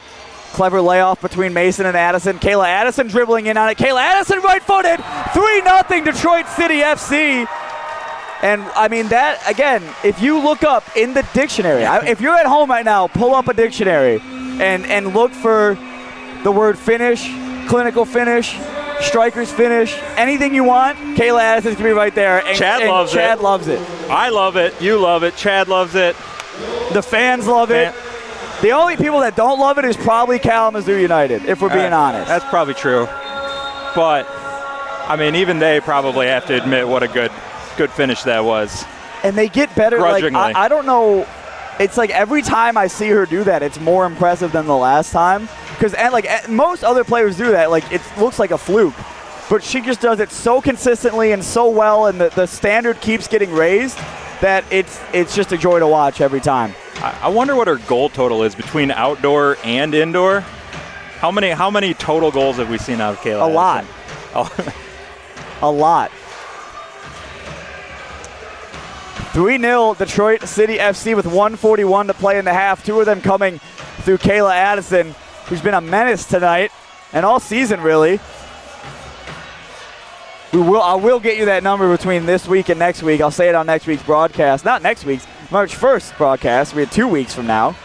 Clever layoff between Mason and Addison. Kayla Addison dribbling in on it. Kayla Addison right-footed. 3-0 Detroit City FC. And, I mean, that, again, if you look up in the dictionary, if you're at home right now, pull up a dictionary and look for the word finish, clinical finish, striker's finish, anything you want, Kayla Addison's going to be right there. And Chad loves it. Chad loves it. I love it. You love it. Chad loves it. The fans love it. The only people that don't love it is probably Kalamazoo United, if we're being honest. That's probably true. But, I mean, even they probably have to admit what a good finish that was. And they get better. Like, I don't know. It's like every time I see her do that, it's more impressive than the last time. Because like most other players do that, like it looks like a fluke. But she just does it so consistently and so well, and the standard keeps getting raised that it's just a joy to watch every time. I wonder what her goal total is between outdoor and indoor. How many total goals have we seen out of Kayla? A lot. A lot. 3-0 Detroit City FC with 1:41 to play in the half. 2 of them coming through Kayla Addison, who's been a menace tonight and all season, really. I will get you that number between this week and next week. I'll say it on next week's broadcast. Not next week's, March 1st broadcast. We had 2 weeks from now.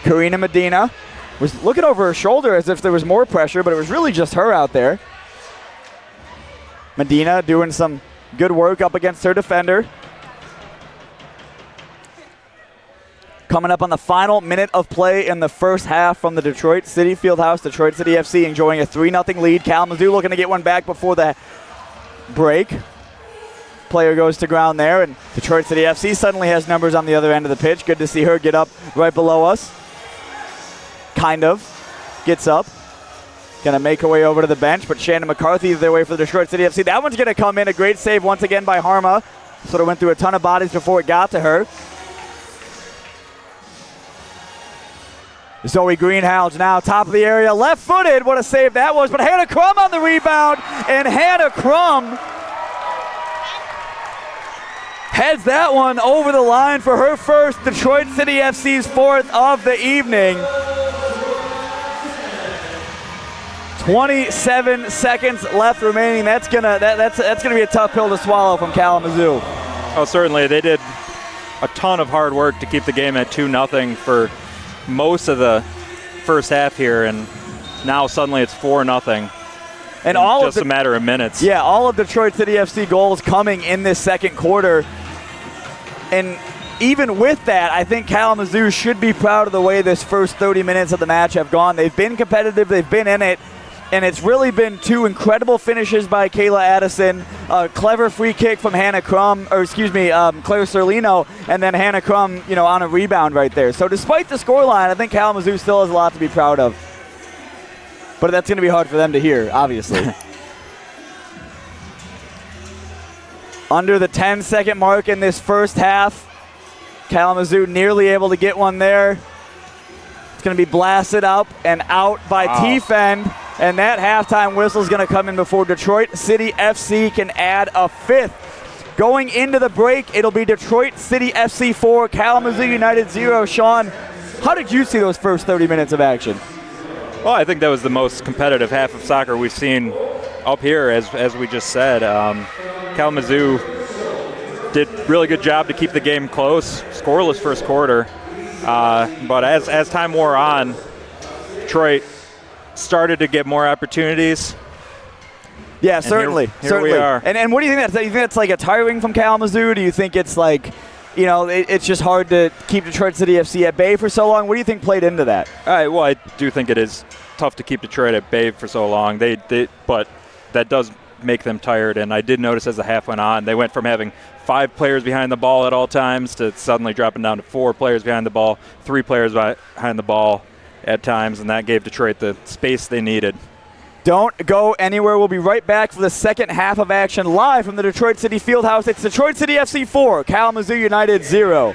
Karina Medina was looking over her shoulder as if there was more pressure, but it was really just her out there. Medina doing some good work up against her defender. Coming up on the final minute of play in the first half from the Detroit City Fieldhouse. Detroit City FC enjoying a 3-0 lead. Kalamazoo looking to get one back before the break. Player goes to ground there, and Detroit City FC suddenly has numbers on the other end of the pitch. Good to see her get up right below us. Kind of. Gets up. Going to make her way over to the bench, but Shannon McCarthy is their way for the Detroit City FC. That one's going to come in. A great save once again by Harma. Sort of went through a ton of bodies before it got to her. Zoe Greenhouse now top of the area, left-footed. What a save that was. But Hannah Crum on the rebound, and Hannah Crum heads that one over the line for her first. Detroit City FC's 4th of the evening. 27 seconds left remaining. That's gonna be a tough pill to swallow from Kalamazoo. Oh, certainly. They did a ton of hard work to keep the game at 2-0 for most of the first half here, and now suddenly it's 4-0. And all just a matter of minutes. Yeah, all of Detroit City FC goals coming in this second quarter. And even with that, I think Kalamazoo should be proud of the way this first 30 minutes of the match have gone. They've been competitive, they've been in it, and it's really been 2 incredible finishes by Kayla Addison, a clever free kick from Claire Serlino, and then Hannah Crum, on a rebound right there. So despite the scoreline, I think Kalamazoo still has a lot to be proud of. But that's going to be hard for them to hear, obviously. Under the 10-second mark in this first half. Kalamazoo nearly able to get one there. It's going to be blasted up and out by T-Fend. And that halftime whistle is going to come in before Detroit City FC can add a fifth. Going into the break, it'll be Detroit City FC 4, Kalamazoo United 0. Sean, how did you see those first 30 minutes of action? Well, I think that was the most competitive half of soccer we've seen up here, as we just said. Kalamazoo did really good job to keep the game close, scoreless first quarter. But as time wore on, Detroit started to get more opportunities. Yeah, certainly. Here we are. And what do you think that's? Do you think that's like a tiring from Kalamazoo? Do you think it's like, it's just hard to keep Detroit City FC at bay for so long? What do you think played into that? Well, I do think it is tough to keep Detroit at bay for so long. But that does make them tired. And I did notice as the half went on, they went from having 5 players behind the ball at all times to suddenly dropping down to 4 players behind the ball, 3 players behind the ball at times, and that gave Detroit the space they needed. Don't go anywhere. We'll be right back for the second half of action live from the Detroit City Fieldhouse. It's Detroit City FC 4, Kalamazoo United 0.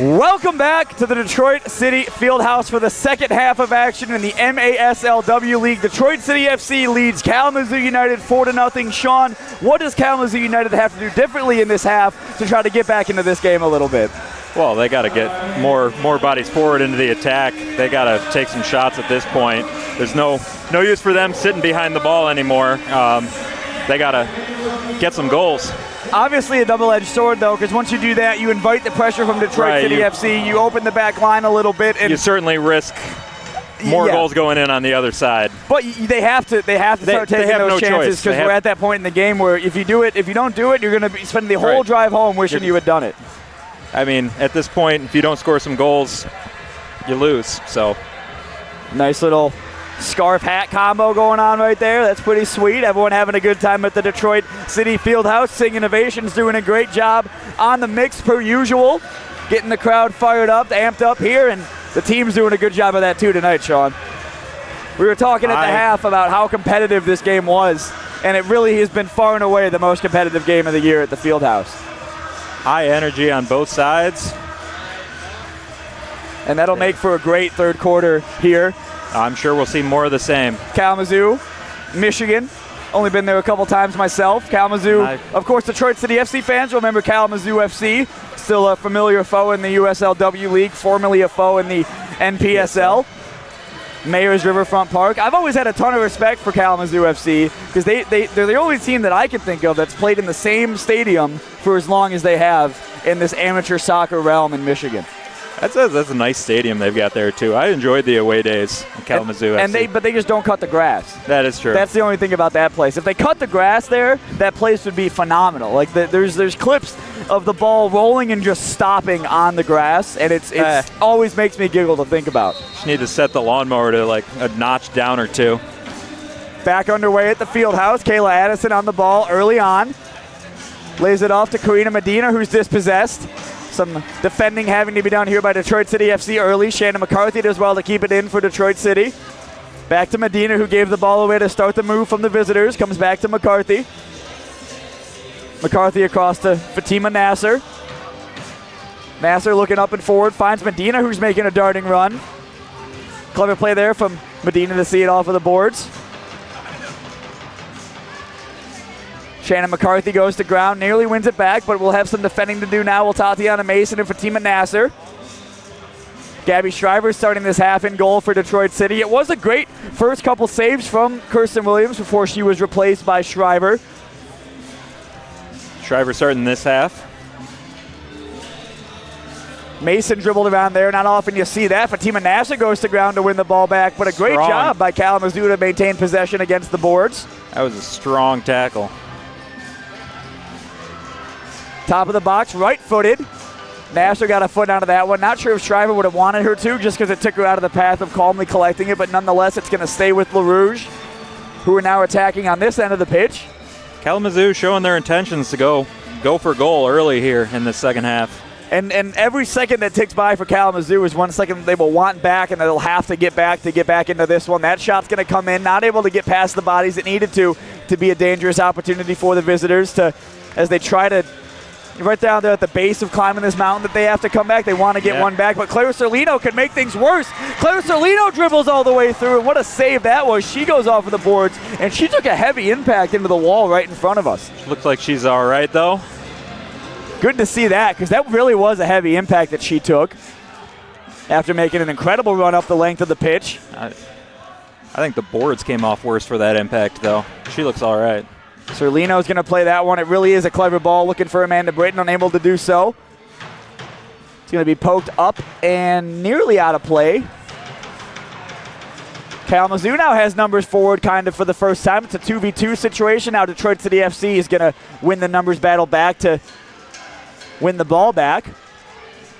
Welcome back to the Detroit City Fieldhouse for the second half of action in the MASLW League. Detroit City FC leads Kalamazoo United 4-0. Sean, what does Kalamazoo United have to do differently in this half to try to get back into this game a little bit? Well, they got to get more bodies forward into the attack. They got to take some shots at this point. There's no use for them sitting behind the ball anymore. They got to get some goals. Obviously a double-edged sword, though, because once you do that, you invite the pressure from Detroit City FC. You open the back line a little bit, and you certainly risk more goals going in on the other side. But they have to start taking those chances, because we're at that point in the game where if you don't do it, you're going to be spending the whole drive home wishing you had done it. I mean, at this point, if you don't score some goals, you lose. So, nice little scarf hat combo going on right there. That's pretty sweet. Everyone having a good time at the Detroit City Fieldhouse. Singh Innovations doing a great job on the mix per usual, getting the crowd fired up, amped up here, and the team's doing a good job of that too tonight, Sean. We were talking at the half about how competitive this game was, and it really has been far and away the most competitive game of the year at the Fieldhouse. High energy on both sides. And that'll make for a great third quarter here. I'm sure we'll see more of the same. Kalamazoo, Michigan. Only been there a couple times myself. Kalamazoo, of course, Detroit City FC fans remember Kalamazoo FC. Still a familiar foe in the USLW League, formerly a foe in the NPSL. Mayor's Riverfront Park. I've always had a ton of respect for Kalamazoo FC because they're the only team that I can think of that's played in the same stadium for as long as they have in this amateur soccer realm in Michigan. That's a nice stadium they've got there too. I enjoyed the away days in Kalamazoo FC. But they just don't cut the grass. That is true. That's the only thing about that place. If they cut the grass there, that place would be phenomenal. Like there's clips of the ball rolling and just stopping on the grass, and it's always makes me giggle to think about. Just need to set the lawnmower to like a notch down or two. Back underway at the Fieldhouse. Kayla Addison on the ball early on. Lays it off to Karina Medina, who's dispossessed. Some defending having to be done here by Detroit City FC early. Shannon McCarthy does well to keep it in for Detroit City. Back to Medina, who gave the ball away to start the move from the visitors. Comes back to McCarthy. McCarthy across to Fatima Nasser. Nasser looking up and forward. Finds Medina, who's making a darting run. Clever play there from Medina to see it off of the boards. Shannon McCarthy goes to ground, nearly wins it back, but we'll have some defending to do now. Will Tatiana Mason and Fatima Nasser. Gabby Shriver starting this half in goal for Detroit City. It was a great first couple saves from Kirsten Williams before she was replaced by Shriver. Shriver starting this half. Mason dribbled around there. Not often you see that. Fatima Nasser goes to ground to win the ball back, but a great job by Kalamazoo to maintain possession against the boards. That was a strong tackle. Top of the box, right-footed. Nasser got a foot out of that one. Not sure if Shriver would have wanted her to, just because it took her out of the path of calmly collecting it, but nonetheless, it's going to stay with Rouge, who are now attacking on this end of the pitch. Kalamazoo showing their intentions to go for goal early here in the second half. And every second that ticks by for Kalamazoo is 1 second they will want back, and they'll have to get back into this one. That shot's going to come in, not able to get past the bodies it needed to be a dangerous opportunity for the visitors as they try to. Right down there at the base of climbing this mountain that they have to come back. They want to get one back, but Claire Serlino could make things worse. Claire Serlino dribbles all the way through, and what a save that was. She goes off of the boards, and she took a heavy impact into the wall right in front of us. Looks like she's all right, though. Good to see that, because that really was a heavy impact that she took after making an incredible run up the length of the pitch. I think the boards came off worse for that impact, though. She looks all right. Serlino's going to play that one. It really is a clever ball, looking for Amanda Britton, unable to do so. It's going to be poked up and nearly out of play. Kalamazoo now has numbers forward kind of for the first time. It's a 2v2 situation. Now Detroit City FC is going to win the numbers battle back to win the ball back.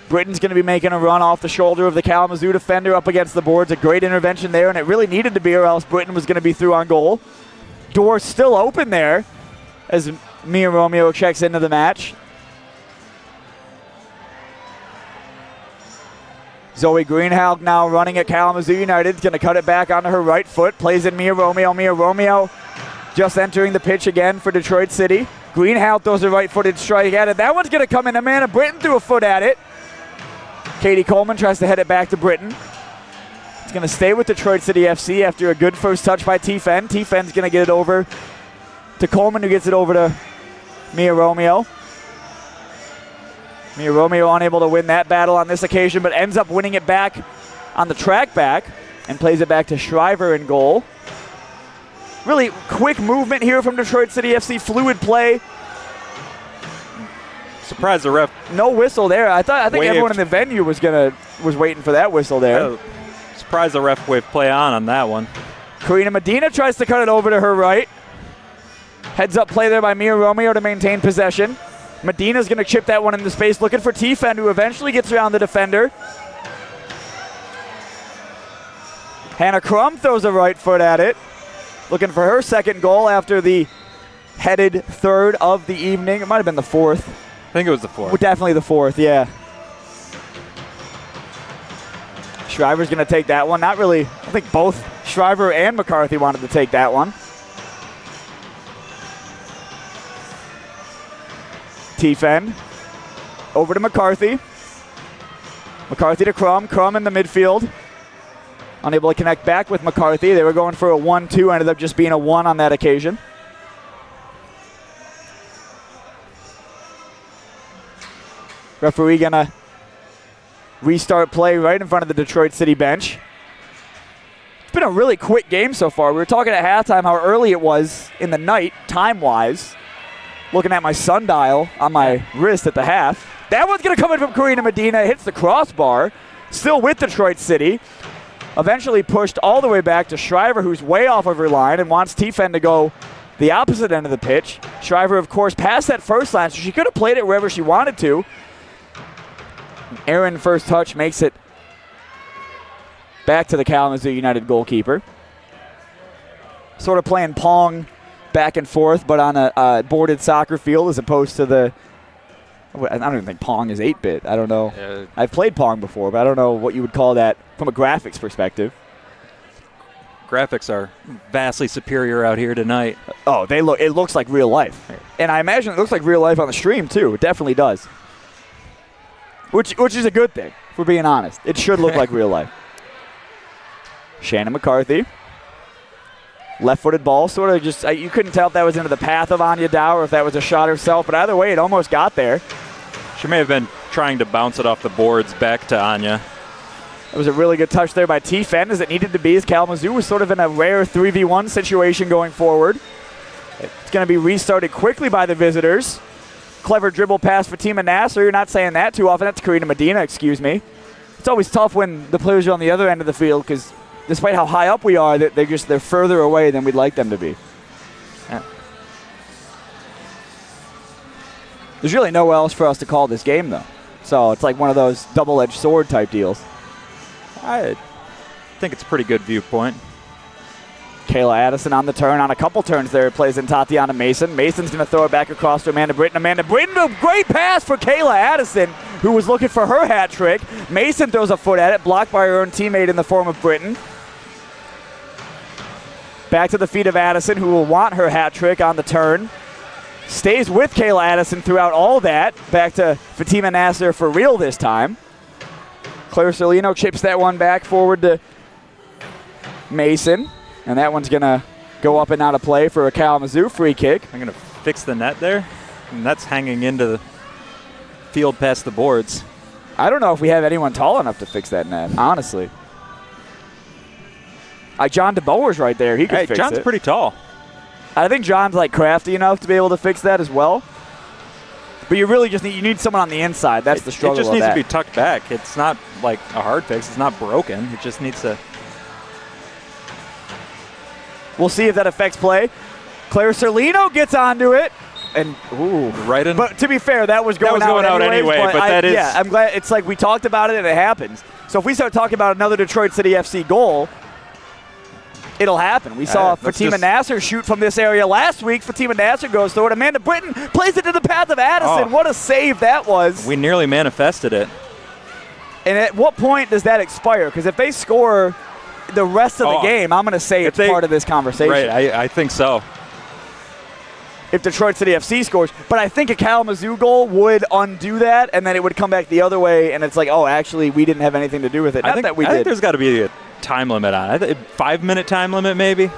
Britton's going to be making a run off the shoulder of the Kalamazoo defender up against the boards. A great intervention there, and it really needed to be, or else Britton was going to be through on goal. Door still open there as Mia Romeo checks into the match. Zoe Greenhalgh now running at Kalamazoo United. Is going to cut it back onto her right foot. Plays in Mia Romeo. Mia Romeo just entering the pitch again for Detroit City. Greenhalgh throws a right-footed strike at it. That one's going to come in. Amanda Britton threw a foot at it. Katie Coleman tries to head it back to Britton. It's going to stay with Detroit City FC after a good first touch by T-Fen. T-Fen's going to get it over to Coleman, who gets it over to Mia Romeo. Mia Romeo unable to win that battle on this occasion, but ends up winning it back on the track back and plays it back to Shriver in goal. Really quick movement here from Detroit City FC, fluid play. Surprised the ref. No whistle there. I think waved. Everyone in the venue was waiting for that whistle there. Surprised the ref waved play on that one. Karina Medina tries to cut it over to her right. Heads up play there by Mia Romeo to maintain possession. Medina's going to chip that one into space, looking for T-Fen, who eventually gets around the defender. Hannah Crum throws a right foot at it, looking for her second goal after the headed third of the evening. It might have been the fourth. I think it was the fourth. Definitely the fourth, yeah. Shriver's going to take that one. Not really. I think both Shriver and McCarthy wanted to take that one. T-Fen over to McCarthy. McCarthy to Crum. Crum in the midfield. Unable to connect back with McCarthy. They were going for a 1-2. Ended up just being a 1 on that occasion. Referee going to restart play right in front of the Detroit City bench. It's been a really quick game so far. We were talking at halftime how early it was in the night, time-wise. Looking at my sundial on my wrist at the half. That one's going to come in from Karina Medina. Hits the crossbar. Still with Detroit City. Eventually pushed all the way back to Shriver, who's way off of her line and wants T-Fen to go the opposite end of the pitch. Shriver, of course, passed that first line, so she could have played it wherever she wanted to. Aaron, first touch, makes it back to the Kalamazoo United goalkeeper. Sort of playing Pong back and forth, but on a boarded soccer field as opposed to the... I don't even think Pong is 8-bit. I don't know. I've played Pong before, but I don't know what you would call that from a graphics perspective. Graphics are vastly superior out here tonight. Oh, it looks like real life. And I imagine it looks like real life on the stream, too. It definitely does. Which is a good thing, if we're being honest. It should look like real life. Shannon McCarthy. Left-footed ball, sort of just, you couldn't tell if that was into the path of Anya Dow or if that was a shot herself, but either way, it almost got there. She may have been trying to bounce it off the boards back to Anya. It was a really good touch there by T-Fen, as it needed to be, as Kalamazoo was sort of in a rare 3v1 situation going forward. It's going to be restarted quickly by the visitors. Clever dribble pass for Fatima Nasser. You're not saying that too often. That's Karina Medina, excuse me. It's always tough when the players are on the other end of the field because despite how high up we are, they're further away than we'd like them to be. Yeah. There's really nowhere else for us to call this game, though. So it's like one of those double-edged sword type deals. I think it's a pretty good viewpoint. Kayla Addison on the turn, on a couple turns there, plays in Tatiana Mason. Mason's going to throw it back across to Amanda Britton. Amanda Britton, a great pass for Kayla Addison, who was looking for her hat trick. Mason throws a foot at it, blocked by her own teammate in the form of Britton. Back to the feet of Addison, who will want her hat trick on the turn. Stays with Kayla Addison throughout all that. Back to Fatima Nasser for real this time. Claire Cerlino chips that one back forward to Mason. And that one's going to go up and out of play for a Kalamazoo free kick. I'm going to fix the net there. And that's hanging into the field past the boards. I don't know if we have anyone tall enough to fix that net, honestly. John DeBoer's right there. He could fix John's it. pretty tall. I think John's like crafty enough to be able to fix that as well. But you really just need someone on the inside. That's the struggle. It just needs to be tucked back. It's not like a hard fix. It's not broken. It just needs to. We'll see if that affects play. Claire Cerlino gets onto it. And right in. But to be fair, that was going out anyway. But that is. Yeah, I'm glad. It's like we talked about it and it happens. So if we start talking about another Detroit City FC goal, it'll happen. We saw Fatima Nasser shoot from this area last week. Fatima Nasser goes through it. Amanda Britton plays it to the path of Addison. Oh. What a save that was. We nearly manifested it. And at what point does that expire? Because if they score the rest of the game, I'm going to say it's part of this conversation. Right, I think so. if Detroit City FC scores. But I think a Kalamazoo goal would undo that, and then it would come back the other way, and it's like, oh, actually, we didn't have anything to do with it. I think there's got to be a time limit on it. 5-minute time limit, maybe.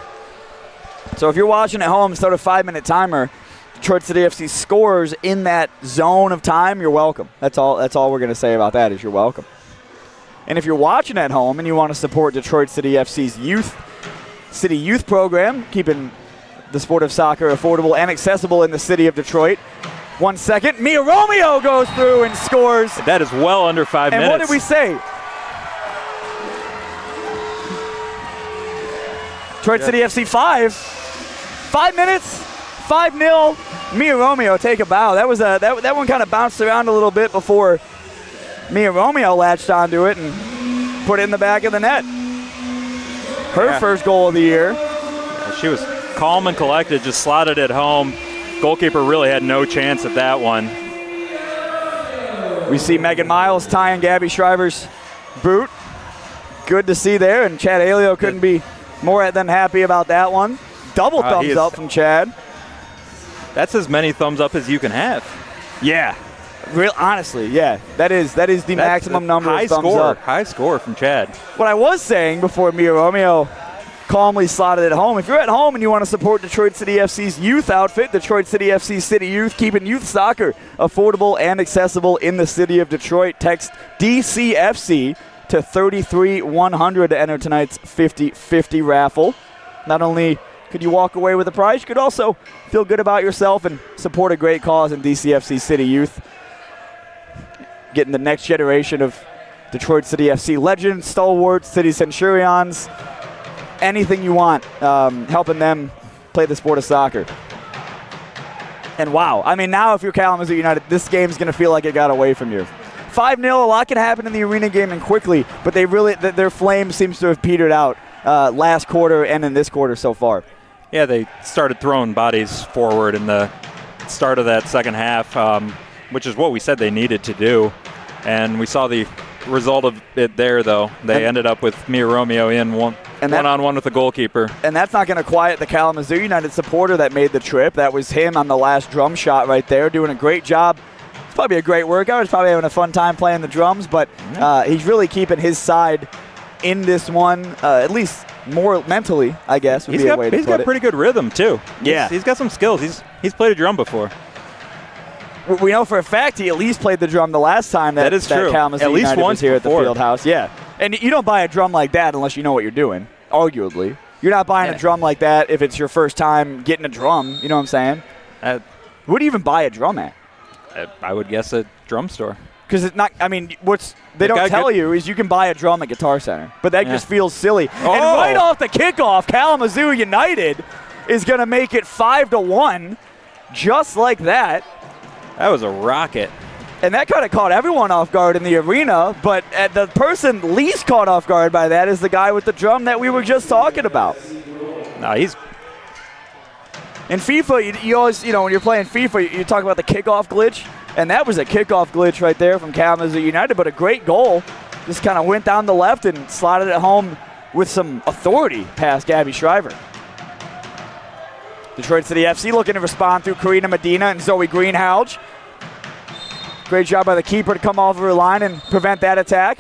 So if you're watching at home, start a 5-minute timer. Detroit City FC scores in that zone of time, you're welcome. That's all we're going to say about that is you're welcome. And if you're watching at home and you want to support Detroit City FC's City Youth program, keeping the sport of soccer affordable and accessible in the city of Detroit. 1 second. Mia Romeo goes through and scores. That is well under 5 minutes. And what did we say? Detroit City FC 5. 5 minutes. 5-0. Mia Romeo take a bow. That was that one kind of bounced around a little bit before Mia Romeo latched onto it and put it in the back of the net. Her first goal of the year. She was calm and collected, just slotted it home. Goalkeeper really had no chance at that one. We see Megan Miles tying Gabby Shriver's boot. Good to see there, and Chad Alio couldn't be more than happy about that one. Double thumbs up from Chad. That's as many thumbs up as you can have. Yeah. Honestly, yeah. That is the maximum number of thumbs up. High score from Chad. What I was saying before Mia Romeo calmly slotted it home, if you're at home and you want to support Detroit City FC's youth outfit, Detroit City FC City Youth, keeping youth soccer affordable and accessible in the city of Detroit, text DCFC to 33100 to enter tonight's 50-50 raffle. Not only could you walk away with a prize, you could also feel good about yourself and support a great cause in DCFC City Youth. Getting the next generation of Detroit City FC legends, stalwarts, city centurions, anything you want, helping them play the sport of soccer. And wow, I mean, now if you're Kalamazoo United, this game's going to feel like it got away from you. 5-0, a lot can happen in the arena game and quickly, but their flame seems to have petered out last quarter and in this quarter so far. Yeah, they started throwing bodies forward in the start of that second half, which is what we said they needed to do. And we saw the result of it there, though. They ended up with Mia Romeo in one-on-one with the goalkeeper. And that's not going to quiet the Kalamazoo United supporter that made the trip. That was him on the last drum shot right there, doing a great job. It's probably a great workout. He's probably having a fun time playing the drums, but he's really keeping his side in this one, at least more mentally, I guess, would be a way to put it. He's got pretty good rhythm, too. Yeah. He's got some skills. He's played a drum before. We know for a fact he at least played the drum the last time that Kalamazoo United was here at the Fieldhouse. Yeah, and you don't buy a drum like that unless you know what you're doing, arguably. You're not buying a drum like that if it's your first time getting a drum, you know what I'm saying? Where do you even buy a drum at? I would guess a drum store. Because it's not, I mean, they don't tell you is you can buy a drum at Guitar Center, but that just feels silly. Oh. And right off the kickoff, Kalamazoo United is going to make it 5-1, just like that. That was a rocket. And that kind of caught everyone off guard in the arena, but the person least caught off guard by that is the guy with the drum that we were just talking about. No, he's... In FIFA, you always, when you're playing FIFA, you talk about the kickoff glitch, and that was a kickoff glitch right there from Kalamazoo United, but a great goal. Just kind of went down the left and slotted it home with some authority past Gabby Shriver. Detroit City FC looking to respond through Karina Medina and Zoe Greenhalgh. Great job by the keeper to come off of her line and prevent that attack.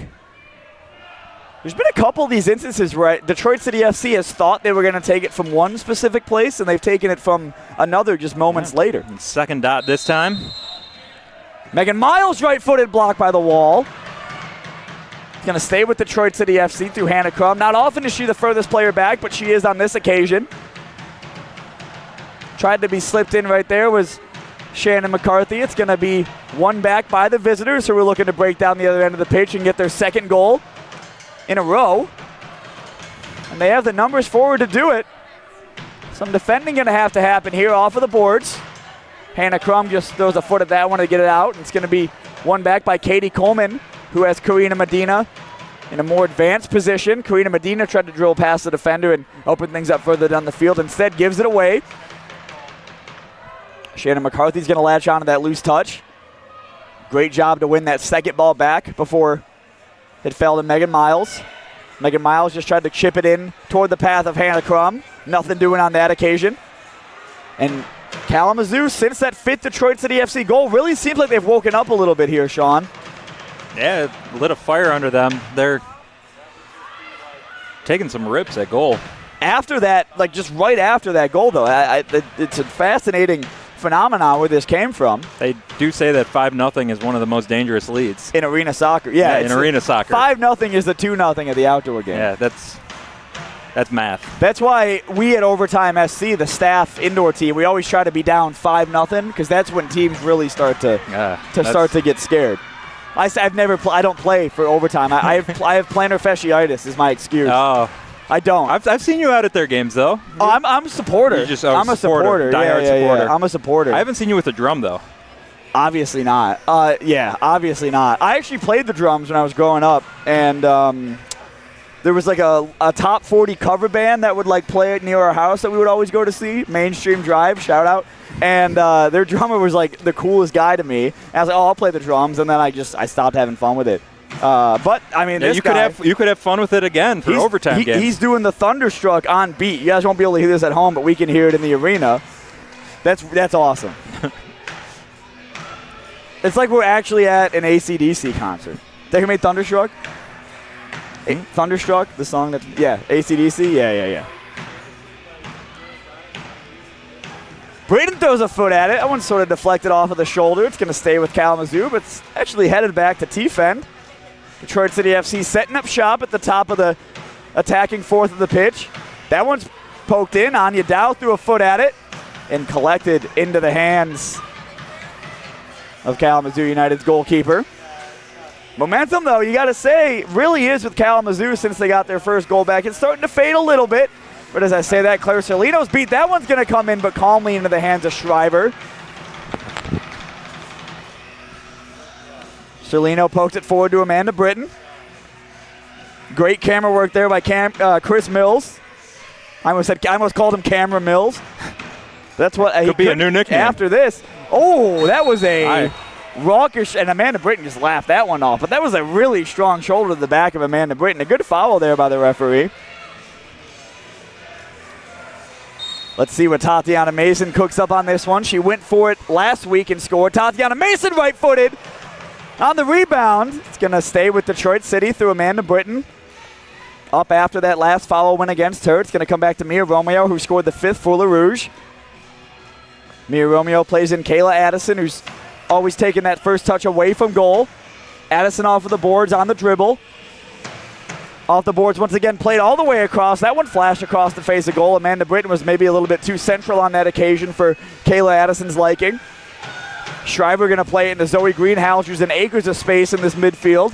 There's been a couple of these instances where Detroit City FC has thought they were going to take it from one specific place, and they've taken it from another just moments later. And second dot this time. Megan Miles, right-footed, blocked by the wall. Going to stay with Detroit City FC through Hannah Crum. Not often is she the furthest player back, but she is on this occasion. Tried to be slipped in right there was Shannon McCarthy. It's going to be one back by the visitors, who are looking to break down the other end of the pitch and get their second goal in a row. And they have the numbers forward to do it. Some defending going to have to happen here off of the boards. Hannah Crum just throws a foot at that one to get it out. It's going to be one back by Katie Coleman, who has Karina Medina in a more advanced position. Karina Medina tried to drill past the defender and open things up further down the field. Instead, gives it away. Shannon McCarthy's going to latch onto that loose touch. Great job to win that second ball back before it fell to Megan Miles. Megan Miles just tried to chip it in toward the path of Hannah Crum. Nothing doing on that occasion. And Kalamazoo, since that 5th Detroit City FC goal, really seems like they've woken up a little bit here, Sean. Yeah, it lit a fire under them. They're taking some rips at goal. After that, like just right after that goal, though, it's a fascinating phenomenon where this came from. They do say that 5-0 is one of the most dangerous leads. In arena soccer. Yeah, in arena soccer. 5-0 is the 2-0 at the outdoor game. Yeah, that's math. That's why we at Overtime SC, the staff indoor team, we always try to be down 5-0 because that's when teams really start to get scared. I don't play for overtime. I have plantar fasciitis is my excuse. Oh. I don't. I've seen you out at their games though. Oh, I'm a supporter. I'm a supporter. Diehard supporter. Yeah. I'm a supporter. I haven't seen you with a drum though. Obviously not. Obviously not. I actually played the drums when I was growing up, and there was like a top 40 cover band that would like play it near our house that we would always go to see. Mainstream Drive, shout out. And their drummer was like the coolest guy to me. And I was like, oh, I'll play the drums, and then I stopped having fun with it. But I mean, this guy, you could have fun with it again for overtime games. He's doing the Thunderstruck on beat. You guys won't be able to hear this at home, but we can hear it in the arena. That's awesome. It's like we're actually at an AC/DC concert. They can make Thunderstruck. Thunderstruck, the song that's AC/DC. Yeah. Braden throws a foot at it. That one sort of deflected off of the shoulder. It's going to stay with Kalamazoo, but it's actually headed back to T-Fend. Detroit City FC setting up shop at the top of the attacking fourth of the pitch. That one's poked in. Anya Dow threw a foot at it and collected into the hands of Kalamazoo United's goalkeeper. Momentum, though, you got to say, really is with Kalamazoo since they got their first goal back. It's starting to fade a little bit. But as I say that, Claire Cerlino's beat. That one's going to come in, but calmly into the hands of Shriver. Cerlino poked it forward to Amanda Britton. Great camera work there by Chris Mills. I almost called him Camera Mills. That's what could be a new nickname after this. Oh, that was a raucous, and Amanda Britton just laughed that one off. But that was a really strong shoulder to the back of Amanda Britton. A good foul there by the referee. Let's see what Tatiana Mason cooks up on this one. She went for it last week and scored. Tatiana Mason right-footed on the rebound. It's going to stay with Detroit City through Amanda Britton. Up after that last foul win against her. It's going to come back to Mia Romeo, who scored the 5th for La Rouge. Mia Romeo plays in Kayla Addison, who's always taking that first touch away from goal. Addison off of the boards on the dribble. Off the boards once again, played all the way across. That one flashed across the face of goal. Amanda Britton was maybe a little bit too central on that occasion for Kayla Addison's liking. Shriver going to play it into Zoe Greenhouse, who's in acres of space in this midfield.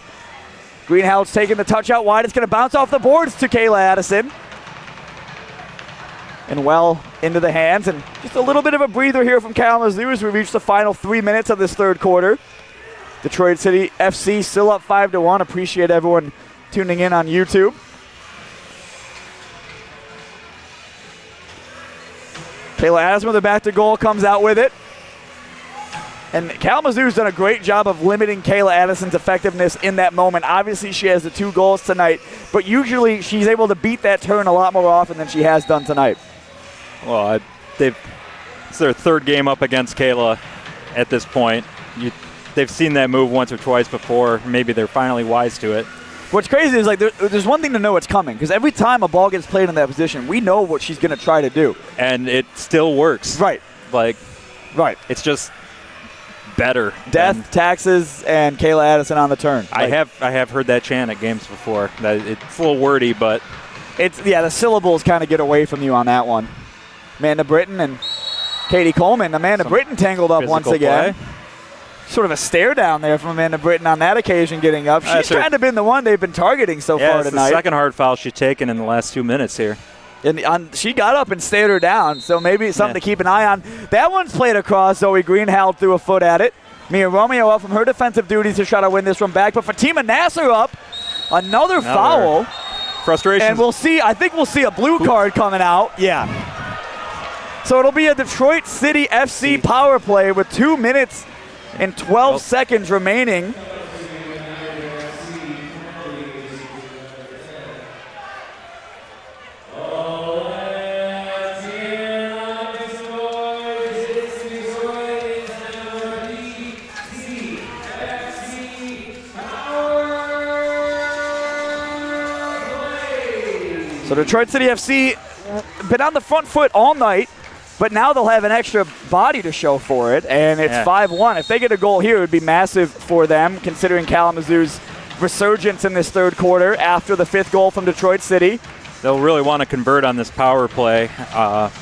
Greenhouse taking the touch out wide. It's going to bounce off the boards to Kayla Addison. And well into the hands. And just a little bit of a breather here from Kalamazoo as we reach the final 3 minutes of this third quarter. Detroit City FC still up 5-1. Appreciate everyone tuning in on YouTube. Kayla Addison with a back to goal, comes out with it. And Kalamazoo's done a great job of limiting Kayla Addison's effectiveness in that moment. Obviously, she has the 2 goals tonight, but usually she's able to beat that turn a lot more often than she has done tonight. Well, it's their 3rd game up against Kayla at this point. They've seen that move once or twice before. Maybe they're finally wise to it. What's crazy is like there's one thing to know it's coming, because every time a ball gets played in that position, we know what she's going to try to do. And it still works. Right. Right. It's just better. Death, taxes, and Kayla Addison on the turn. I have heard that chant at games before. It's a little wordy, but the syllables kind of get away from you on that one. Amanda Britton and Katie Coleman. Amanda Britton tangled up once again. Play. Sort of a stare down there from Amanda Britton on that occasion getting up. She's kind of been the one they've been targeting so far tonight. The second hard foul she's taken in the last 2 minutes here. And she got up and stared her down, so maybe something to keep an eye on. That one's played across. Zoe Greenhouse threw a foot at it. Mia Romeo up from her defensive duties to try to win this one back. But Fatima Nasser up, another foul. Frustration. And I think we'll see a blue card coming out. Yeah. So it'll be a Detroit City FC power play with 2 minutes and 12 seconds remaining. So Detroit City FC been on the front foot all night, but now they'll have an extra body to show for it, and it's 5-1. If they get a goal here, it would be massive for them, considering Kalamazoo's resurgence in this third quarter after the 5th goal from Detroit City. They'll really want to convert on this power play.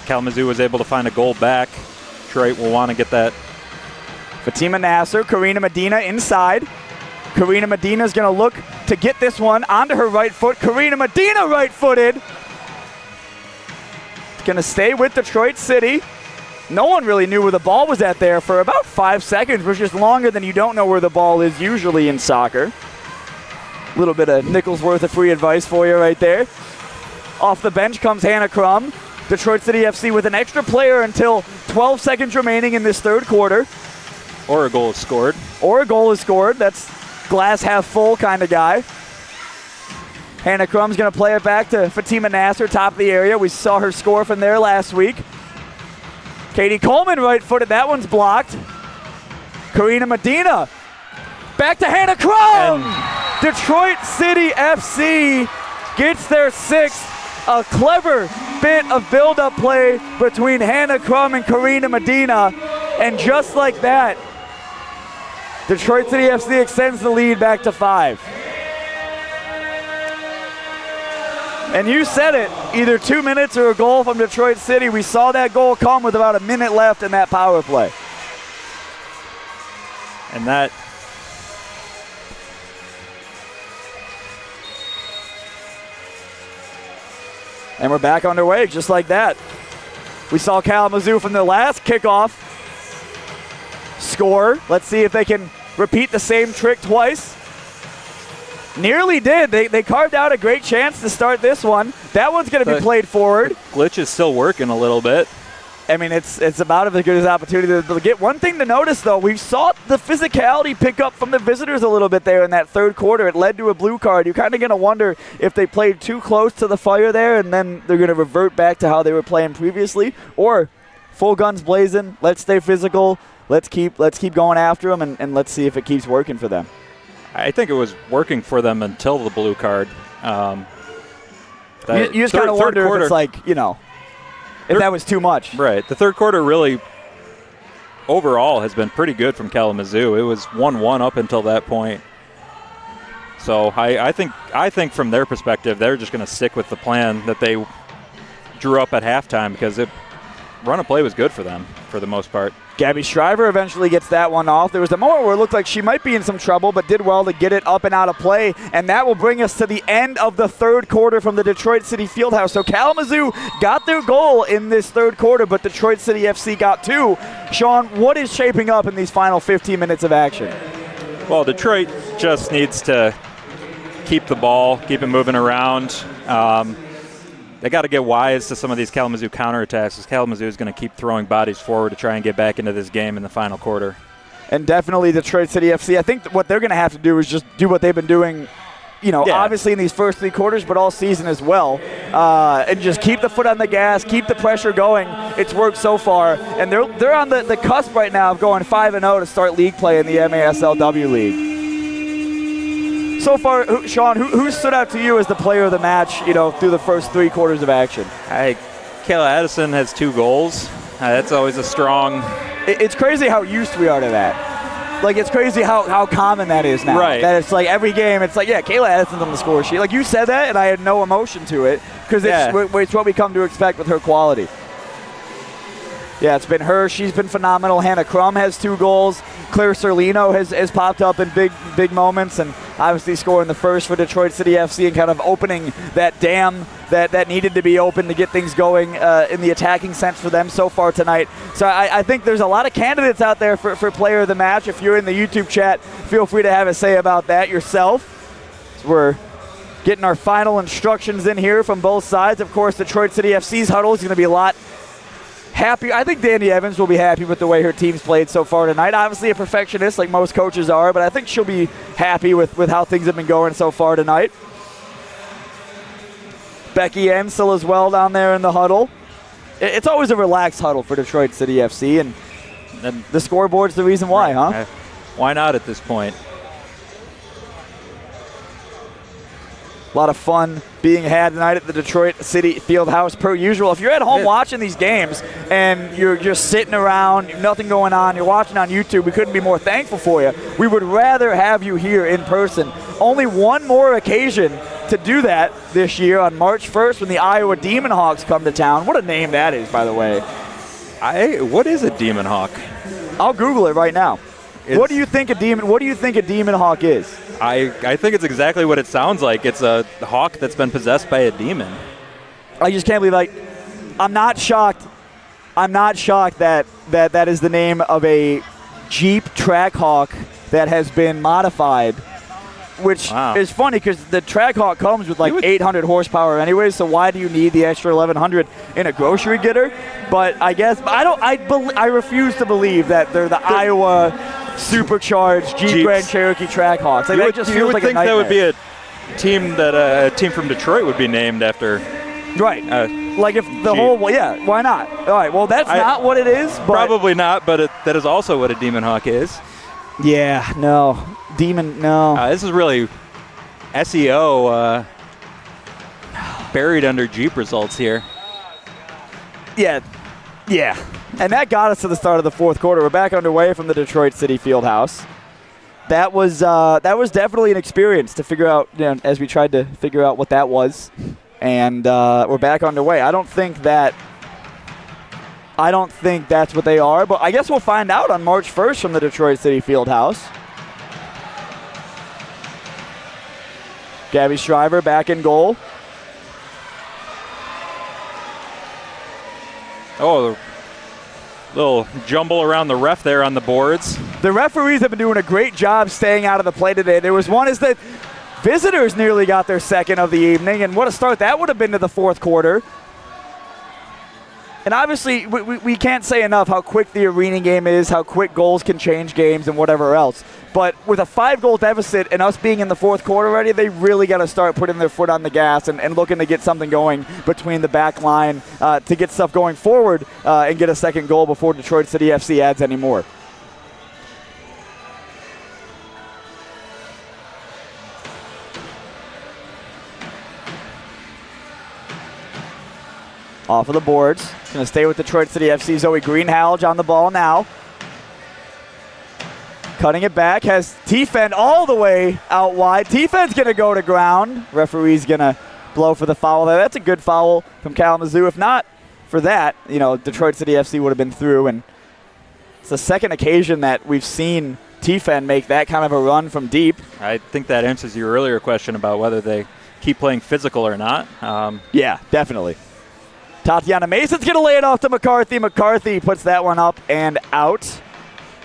Kalamazoo was able to find a goal back. Detroit will want to get that. Fatima Nasser, Karina Medina inside. Karina Medina is going to look to get this one onto her right foot. Karina Medina right-footed. Going to stay with Detroit City. No one really knew where the ball was at there for about 5 seconds, which is longer than you don't know where the ball is usually in soccer. A little bit of Nichols worth of free advice for you right there. Off the bench comes Hannah Crum. Detroit City FC with an extra player until 12 seconds remaining in this third quarter. Or a goal is scored. Or a goal is scored. That's glass half full kind of guy. Hannah Crum's going to play it back to Fatima Nasser, top of the area. We saw her score from there last week. Katie Coleman right-footed. That one's blocked. Karina Medina. Back to Hannah Crum. Detroit City FC gets their 6th. A clever bit of build-up play between Hannah Crum and Karina Medina. And just like that, Detroit City FC extends the lead back to 5. And you said it, either 2 minutes or a goal from Detroit City. We saw that goal come with about a minute left in that power play. And that and we're back underway just like that. We saw Kalamazoo from the last kickoff score. Let's see if they can repeat the same trick twice. Nearly did. They carved out a great chance to start this one. That one's going to be played forward. Glitch is still working a little bit. I mean, it's about as good as opportunity to get. One thing to notice, though, we saw the physicality pick up from the visitors a little bit there in that third quarter. It led to a blue card. You're kind of going to wonder if they played too close to the fire there and then they're going to revert back to how they were playing previously, or full guns blazing. Let's stay physical. Let's keep going after them, and let's see if it keeps working for them. I think it was working for them until the blue card. You just kind of wonder if it's like, if that was too much. Right. The third quarter really, overall, has been pretty good from Kalamazoo. It was 1-1 up until that point. So I think from their perspective, they're just going to stick with the plan that they drew up at halftime, because run of play was good for them for the most part. Gabby Shriver eventually gets that one off. There was a moment where it looked like she might be in some trouble, but did well to get it up and out of play. And that will bring us to the end of the third quarter from the Detroit City Fieldhouse. So Kalamazoo got their goal in this third quarter, but Detroit City FC got 2. Sean, what is shaping up in these final 15 minutes of action? Well, Detroit just needs to keep the ball, keep it moving around. They got to get wise to some of these Kalamazoo counterattacks, because Kalamazoo is going to keep throwing bodies forward to try and get back into this game in the final quarter. And definitely Detroit City FC, I think what they're going to have to do is just do what they've been doing, obviously in these first 3 quarters, but all season as well. And just keep the foot on the gas, keep the pressure going. It's worked so far. And they're on the cusp right now of going 5-0 to start league play in the MASLW League. So far, Sean, who stood out to you as the player of the match, through the first 3 quarters of action? Kayla Addison has 2 goals. That's always a strong... It's crazy how used we are to that. Like, it's crazy how common that is now. Right. That it's like every game, it's like, Kayla Addison's on the score sheet. Like, you said that, and I had no emotion to it, because it's what we come to expect with her quality. Yeah, it's been her. She's been phenomenal. Hannah Crum has 2 goals. Claire Serlino has popped up in big moments, and obviously scoring the first for Detroit City FC and kind of opening that dam that needed to be open to get things going in the attacking sense for them so far tonight. So I think there's a lot of candidates out there for player of the match. If you're in the YouTube chat, feel free to have a say about that yourself. So we're getting our final instructions in here from both sides. Of course, Detroit City FC's huddle is going to be a lot happy. I think Danny Evans will be happy with the way her team's played so far tonight. Obviously a perfectionist like most coaches are, but I think she'll be happy with how things have been going so far tonight. Becky Ensel as well down there in the huddle. It's always a relaxed huddle for Detroit City FC, and the scoreboard's the reason why, huh? Why not at this point? A lot of fun being had tonight at the Detroit City Fieldhouse per usual. If you're at home watching these games and you're just sitting around, nothing going on, you're watching on YouTube, we couldn't be more thankful for you. We would rather have you here in person. Only one more occasion to do that this year on March 1st when the Iowa Demon Hawks come to town. What a name that is, by the way. What is a Demon Hawk? I'll Google it right now. What do you think a demon hawk is? I think it's exactly what it sounds like. It's a hawk that's been possessed by a demon. I just can't believe, I'm not shocked that is the name of a Jeep Trackhawk that has been modified, which is funny because the Trackhawk comes with 800 horsepower anyway, so why do you need the extra 1100 in a grocery getter? But I guess I refuse to believe that they're the Iowa supercharged Jeep Grand Cherokee Trackhawks. You would think that would be a team from Detroit would be named after. Right. If the Jeep. Why not? All right, well, that's not what it is. But probably not, but that is also what a Demon Hawk is. Yeah, no. Demon, no. This is really SEO buried under Jeep results here. Yeah. And that got us to the start of the fourth quarter. We're back underway from the Detroit City Fieldhouse. That was definitely an experience to figure out, as we tried to figure out what that was. And we're back underway. I don't think that's what they are, but I guess we'll find out on March 1st from the Detroit City Fieldhouse. Gabby Shriver back in goal. Oh, a little jumble around the ref there on the boards. The referees have been doing a great job staying out of the play today. There was one is that visitors nearly got their second of the evening, and what a start that would have been to the fourth quarter. And obviously, we can't say enough how quick the arena game is, how quick goals can change games and whatever else. But with a 5-goal deficit and us being in the fourth quarter already, they really got to start putting their foot on the gas and looking to get something going between the back line to get stuff going forward and get a second goal before Detroit City FC adds any more. Off of the boards. Going to stay with Detroit City FC. Zoe Greenhalgh on the ball now. Cutting it back. Has Tifen all the way out wide. Tifen's going to go to ground. Referee's going to blow for the foul there. That's a good foul from Kalamazoo. If not for that, Detroit City FC would have been through. And it's the second occasion that we've seen Tifen make that kind of a run from deep. I think that answers your earlier question about whether they keep playing physical or not. Yeah, definitely. Tatiana Mason's going to lay it off to McCarthy. McCarthy puts that one up and out.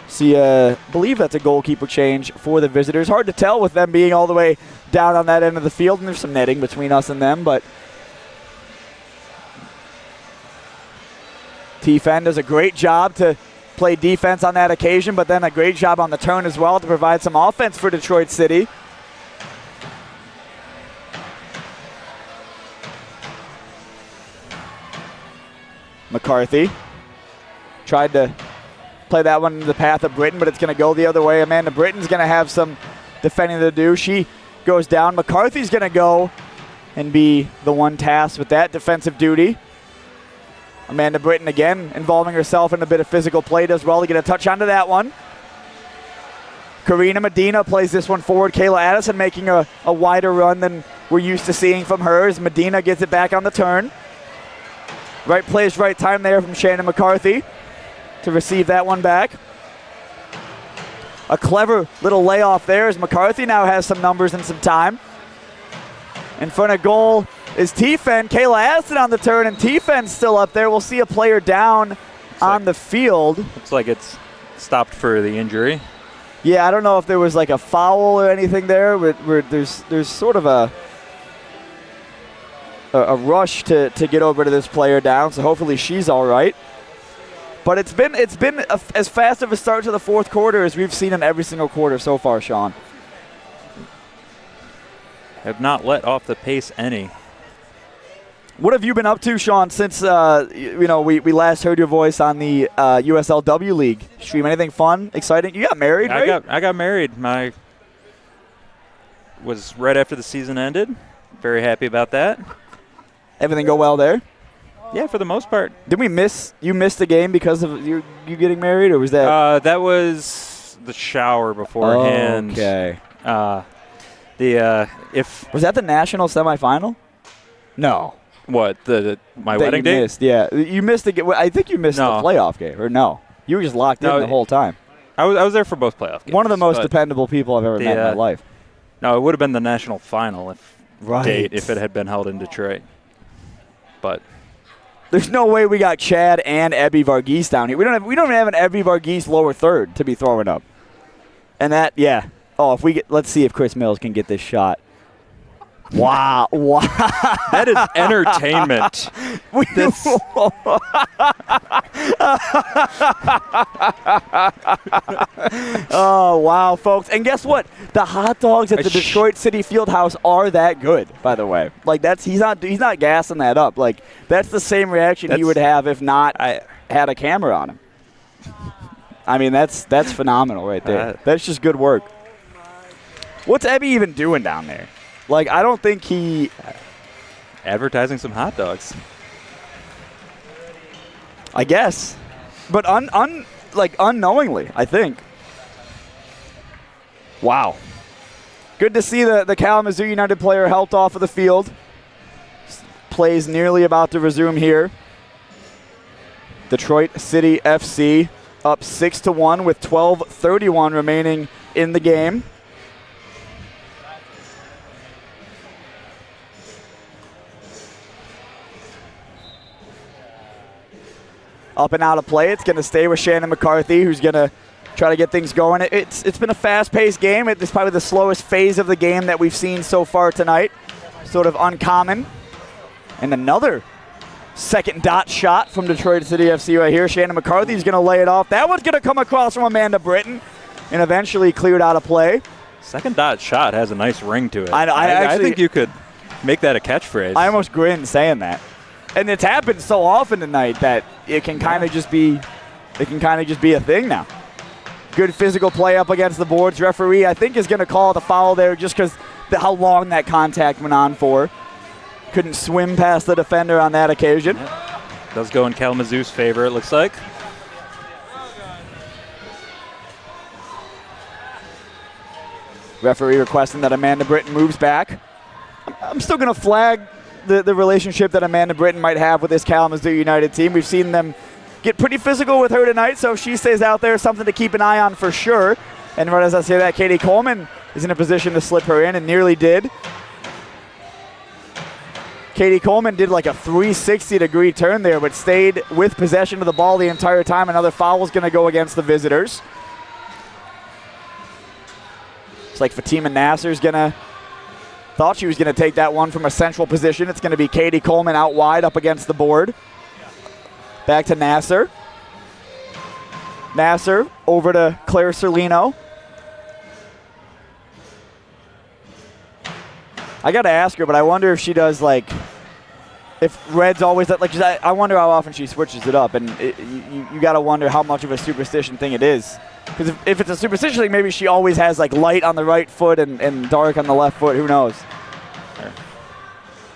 See, I believe that's a goalkeeper change for the visitors. Hard to tell with them being all the way down on that end of the field, and there's some netting between us and them, but Tifen does a great job to play defense on that occasion, but then a great job on the turn as well to provide some offense for Detroit City. McCarthy tried to play that one in the path of Britton, but it's going to go the other way. Amanda Britton's going to have some defending to do. She goes down. McCarthy's going to go and be the one tasked with that defensive duty. Amanda Britton again involving herself in a bit of physical play, does well to get a touch onto that one. Karina Medina plays this one forward. Kayla Addison making a wider run than we're used to seeing from her as Medina gets it back on the turn. Right place, right time there from Shannon McCarthy to receive that one back. A clever little layoff there as McCarthy now has some numbers and some time. In front of goal is Tifen. Kayla Addison on the turn, and Tifen's still up there. We'll see a player down on the field. Looks like it's stopped for the injury. Yeah, I don't know if there was like a foul or anything there. Where there's sort of a rush to get over to this player down, so hopefully she's all right. But it's been as fast of a start to the fourth quarter as we've seen in every single quarter so far, Sean. Have not let off the pace any. What have you been up to, Sean, since we last heard your voice on the USLW League stream? Anything fun, exciting? You got married, right? I got married. Was right after the season ended. very happy about that. Everything go well there? Yeah, for the most part. Did we miss? You missed the game because of you getting married, or was that? That was the shower beforehand. Okay. If was that the national semifinal? No. What my that wedding you day? Missed, yeah, you missed the game. I think you missed the playoff game, or no? You were just locked in the whole time. I was there for both playoff games. One of the most dependable people I've ever met in my life. No, it would have been the national final Right. if it had been held in Detroit. But there's no way we got Chad and Ebby Varghese down here. We don't even have an Ebby Varghese lower third to be throwing up. And that, yeah. Oh, let's see if Chris Mills can get this shot. Wow. That is entertainment. Oh, wow, folks. And guess what? The hot dogs at the Detroit City Fieldhouse are that good, by the way. Like, he's not gassing that up. Like, that's the same reaction he would have if not had a camera on him. I mean, that's phenomenal right there. That's just good work. What's Ebby even doing down there? Like, I don't think he... Advertising some hot dogs. I guess. But unknowingly, I think. Wow. Good to see the Kalamazoo United player helped off of the field. Plays nearly about to resume here. Detroit City FC up 6-1 with 12:31 remaining in the game. Up and out of play. It's going to stay with Shannon McCarthy, who's going to try to get things going. It's been a fast-paced game. It's probably the slowest phase of the game that we've seen so far tonight. Sort of uncommon. And another second dot shot from Detroit City FC right here. Shannon McCarthy's going to lay it off. That one's going to come across from Amanda Britton and eventually cleared out of play. Second dot shot has a nice ring to it. I think you could make that a catchphrase. I almost grinned saying that. And it's happened so often tonight that it can kind of just be a thing now. Good physical play up against the boards. Referee, I think, is going to call the foul there just because how long that contact went on for. Couldn't swim past the defender on that occasion. Yep. Does go in Kalamazoo's favor, it looks like. Referee requesting that Amanda Britton moves back. I'm still going to flag the relationship that Amanda Britton might have with this Kalamazoo United team. We've seen them get pretty physical with her tonight, so if she stays out there, something to keep an eye on for sure. And right as I say that, Katie Coleman is in a position to slip her in and nearly did. Katie Coleman did like a 360-degree turn there, but stayed with possession of the ball the entire time. Another foul is going to go against the visitors. It's like Fatima Nasser's going to... Thought she was going to take that one from a central position. It's going to be Katie Coleman out wide up against the board. Back to Nasser. Nasser over to Claire Cerlino. I got to ask her, but I wonder if she does if Red's always I wonder how often she switches it up. And you got to wonder how much of a superstition thing it is. Because if it's a superstition thing, maybe she always has light on the right foot and dark on the left foot. Who knows?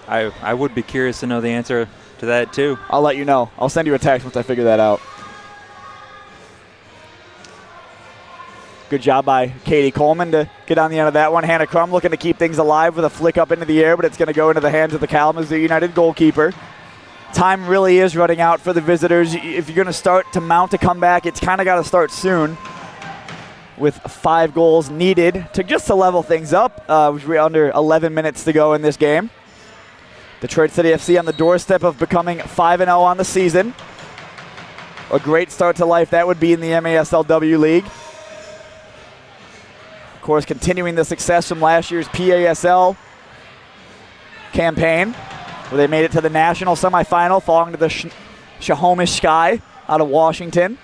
I would be curious to know the answer to that too. I'll let you know. I'll send you a text once I figure that out. Good job by Katie Coleman to get on the end of that one. Hannah Crum looking to keep things alive with a flick up into the air, but it's going to go into the hands of the Kalamazoo United goalkeeper. Time really is running out for the visitors. If you're going to start to mount a comeback, it's kind of got to start soon. With 5 goals needed to level things up. We're under 11 minutes to go in this game. Detroit City FC on the doorstep of becoming 5-0 on the season. A great start to life that would be in the MASLW League. Of course, continuing the success from last year's PASL campaign, where they made it to the national semifinal, falling to the Snohomish Sky out of Washington.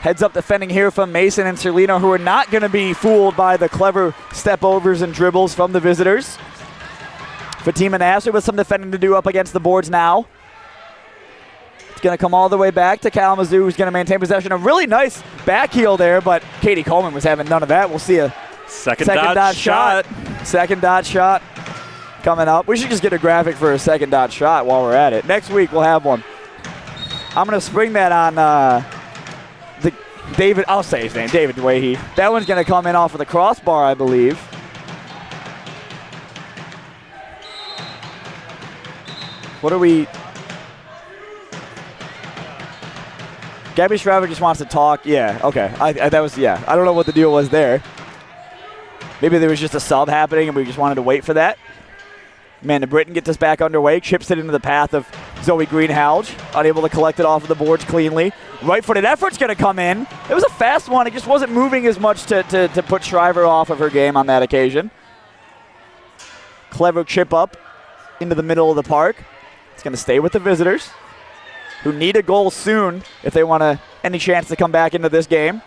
Heads up defending here from Mason and Cerlino, who are not going to be fooled by the clever step-overs and dribbles from the visitors. Fatima Nasser with some defending to do up against the boards now. It's going to come all the way back to Kalamazoo, who's going to maintain possession. A really nice back heel there, but Katie Coleman was having none of that. We'll see a second dot shot. Second dot shot coming up. We should just get a graphic for a second dot shot while we're at it. Next week we'll have one. I'm going to spring that on the David. I'll say his name, David Dwahey. That one's going to come in off of the crossbar, I believe. What are we? Gabby Shriver just wants to talk. Yeah, okay. That was, yeah. I don't know what the deal was there. Maybe there was just a sub happening and we just wanted to wait for that. Amanda Britton gets us back underway, chips it into the path of Zoe Greenhalgh, unable to collect it off of the boards cleanly. Right-footed effort's going to come in. It was a fast one. It just wasn't moving as much to put Shriver off of her game on that occasion. Clever chip up into the middle of the park. It's going to stay with the visitors, who need a goal soon if they want any chance to come back into this game.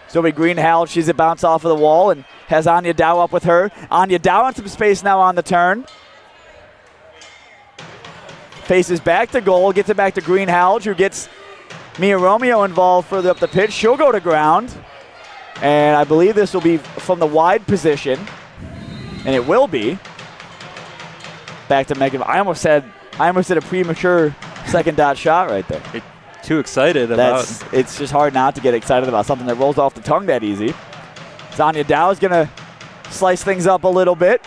Zoe Greenhalgh, she's a bounce off of the wall and has Anya Dow up with her. Anya Dow in some space now on the turn. Faces back to goal, gets it back to Greenhalgh, who gets Mia Romeo involved further up the pitch. She'll go to ground. And I believe this will be from the wide position. And it will be. Back to Megan. I almost said a premature second dot shot right there. Too excited about. It's just hard not to get excited about something that rolls off the tongue that easy. Anya Dow is going to slice things up a little bit.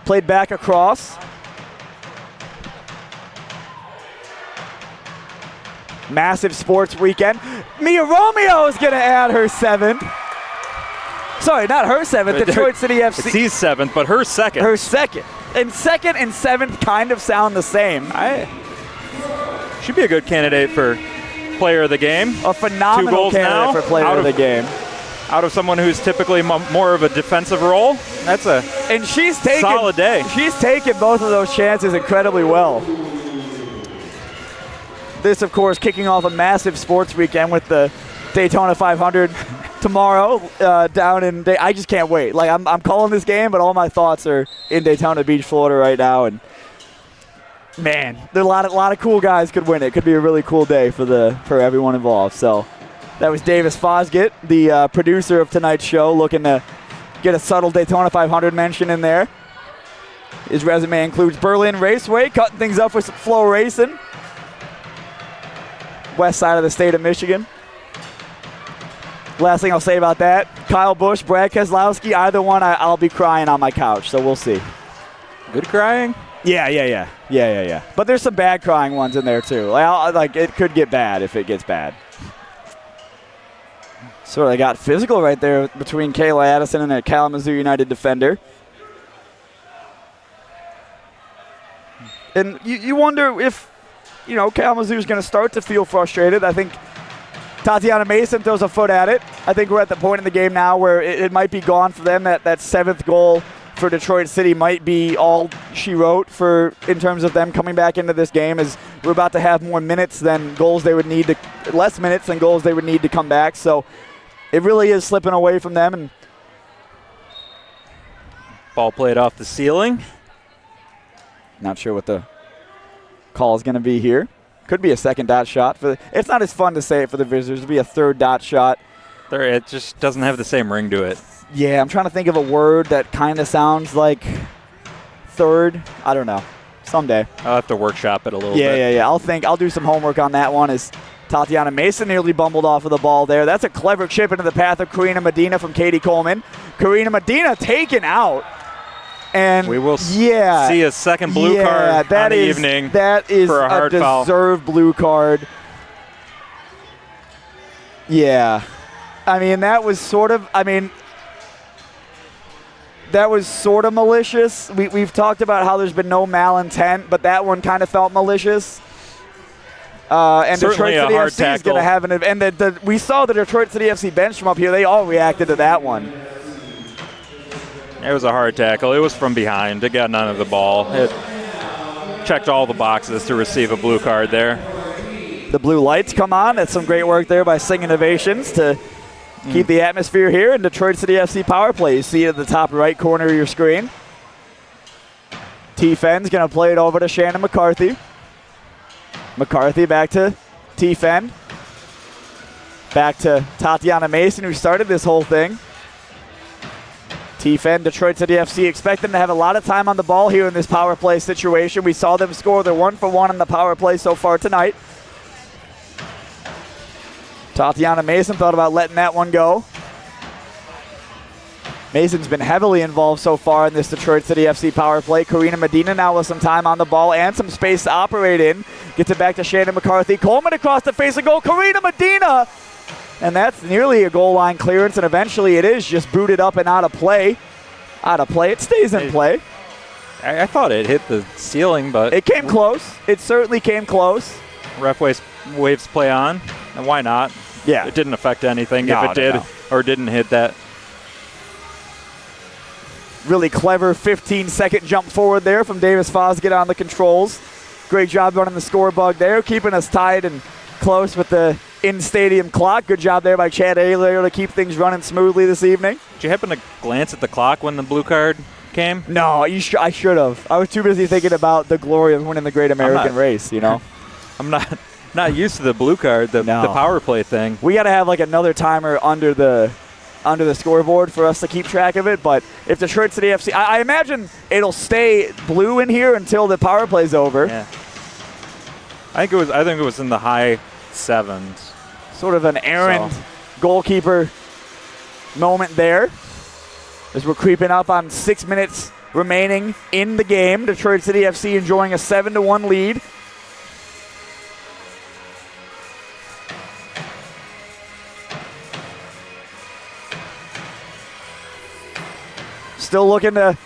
Played back across. Massive sports weekend. Mia Romeo is going to add her 7th. Sorry, not her 7th. Detroit City FC. It's his 7th, but her second. Her second. And second and 7th kind of sound the same. Should be a good candidate for player of the game. A phenomenal candidate for player of the game. Out of someone who's typically more of a defensive role, that's a solid day. She's taken both of those chances incredibly well. This, of course, kicking off a massive sports weekend with the Daytona 500 tomorrow down in I just can't wait. Like I'm calling this game, but all my thoughts are in Daytona Beach, Florida right now, and man, there are a lot of cool guys could win it. Could be a really cool day for everyone involved. So that was Davis Fosgett, the producer of tonight's show, looking to get a subtle Daytona 500 mention in there. His resume includes Berlin Raceway, cutting things up with some flow racing, west side of the state of Michigan. Last thing I'll say about that, Kyle Busch, Brad Keselowski, either one I'll be crying on my couch, so we'll see. Good crying? Yeah. But there's some bad crying ones in there too. Like it could get bad if it gets bad. So they got physical right there between Kayla Addison and a Kalamazoo United defender. And you wonder if, Kalamazoo's going to start to feel frustrated. I think Tatiana Mason throws a foot at it. I think we're at the point in the game now where it might be gone for them. That 7th goal for Detroit City might be all she wrote in terms of them coming back into this game, as we're about to have more minutes than goals they would need to, less minutes than goals they would need to come back. So it really is slipping away from them. And ball played off the ceiling. Not sure what the call is going to be here. Could be a second dot shot. It's not as fun to say it for the visitors. It'll be a third dot shot. It just doesn't have the same ring to it. Yeah, I'm trying to think of a word that kind of sounds like third. I don't know. Someday. I'll have to workshop it a little bit. Yeah. I'll do some homework on that one. As Tatiana Mason nearly bumbled off of the ball there. That's a clever chip into the path of Karina Medina from Katie Coleman. Karina Medina taken out. And we will see a second blue card on the evening. That is for a hard foul. Deserved blue card. Yeah. That was sort of malicious. We've talked about how there's been no malintent, but that one kind of felt malicious. And Certainly Detroit City FC is going to have we saw the Detroit City FC bench from up here. They all reacted to that one. It was a hard tackle. It was from behind. It got none of the ball. It checked all the boxes to receive a blue card there. The blue lights come on. That's some great work there by Singh Innovations to keep the atmosphere here in Detroit City FC power play. You see it at the top right corner of your screen. T-Fen's going to play it over to Shannon McCarthy. McCarthy back to T-Fen. Back to Tatiana Mason, who started this whole thing. T-Fen, Detroit City FC, expect them to have a lot of time on the ball here in this power play situation. We saw them score. They're 1-for-1 in the power play so far tonight. Tatiana Mason thought about letting that one go. Mason's been heavily involved so far in this Detroit City FC power play. Karina Medina now with some time on the ball and some space to operate in. Gets it back to Shannon McCarthy. Coleman across the face of goal. Karina Medina! And that's nearly a goal line clearance, and eventually it is just booted up and out of play. Out of play. It stays in play. I thought it hit the ceiling, but... It came close. It certainly came close. Ref waves play on, and why not? Yeah. It didn't affect anything if it did or didn't hit that. Really clever 15-second jump forward there from Davis Fosgate on the controls. Great job running the score bug there, keeping us tied and close with the in-stadium clock. Good job there by Chad Ayler to keep things running smoothly this evening. Did you happen to glance at the clock when the blue card came? No, I should have. I was too busy thinking about the glory of winning the Great American Race, you know. I'm not used to the blue card, the power play thing. We got to have like another timer under the scoreboard for us to keep track of it. But if Detroit City FC, I imagine it'll stay blue in here until the power play's over. Yeah. I think it was in the high 7s. Sort of an errand goalkeeper moment there as we're creeping up on 6 minutes remaining in the game. Detroit City FC enjoying a 7-1 lead. Still looking to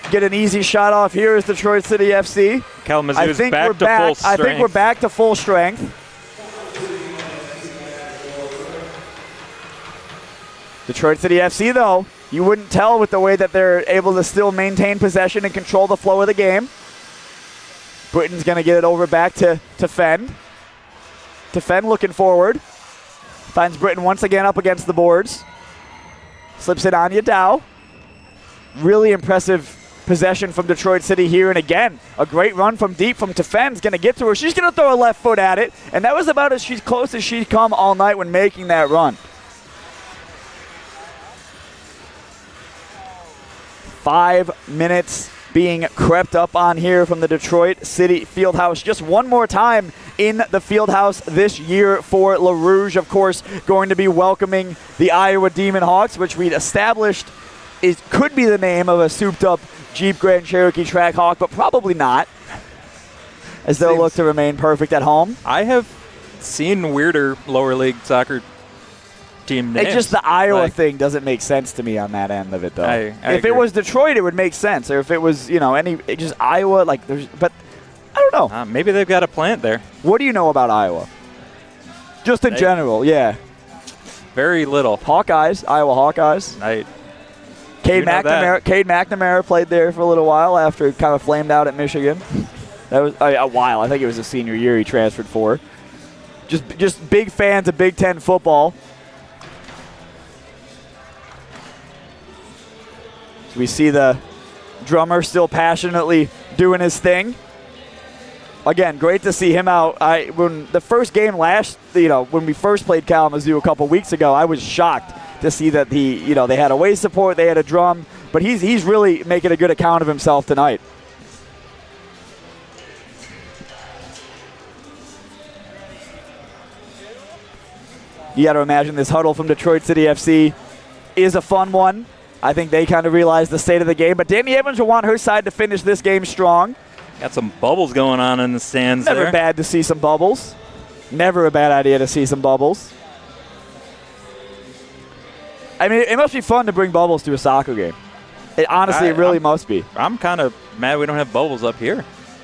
get an easy shot off here is Detroit City FC. Kalamazoo's back to full strength. I think we're back to full strength. Detroit City FC, though, you wouldn't tell with the way that they're able to still maintain possession and control the flow of the game. Britain's going to get it over back to Fenn. To Fenn looking forward. Finds Britain once again up against the boards. Slips it on Dow. Really impressive possession from Detroit City here. And again, a great run from deep from Tefen's going to get to her. She's going to throw a left foot at it. And that was about as close as she's come all night when making that run. 5 minutes being crept up on here from the Detroit City Fieldhouse. Just one more time in the Fieldhouse this year for Rouge, of course, going to be welcoming the Iowa Demon Hawks, which we'd established could be the name of a souped-up Jeep Grand Cherokee Track Hawk, but probably not, as they'll look to remain perfect at home. I have seen weirder lower league soccer team names. It's just the Iowa thing doesn't make sense to me on that end of it, though. I if agree. It was Detroit, it would make sense. Or if it was, just Iowa, but I don't know. Maybe they've got a plant there. What do you know about Iowa? Just in general, yeah. Very little. Hawkeyes, Iowa Hawkeyes. Cade McNamara played there for a little while after it kind of flamed out at Michigan. That was a while. I think it was his senior year he transferred for. Just big fans of Big Ten football. So we see the drummer still passionately doing his thing. Again, great to see him out. When the first game when we first played Kalamazoo a couple weeks ago, I was shocked to see that they had away support, they had a drum, but he's really making a good account of himself tonight. You got to imagine this huddle from Detroit City FC is a fun one. I think they kind of realize the state of the game, but Danny Evans will want her side to finish this game strong. Got some bubbles going on in the stands there. Never bad to see some bubbles. Never a bad idea to see some bubbles. I mean, it must be fun to bring bubbles to a soccer game. It really must be. I'm kind of mad we don't have bubbles up here.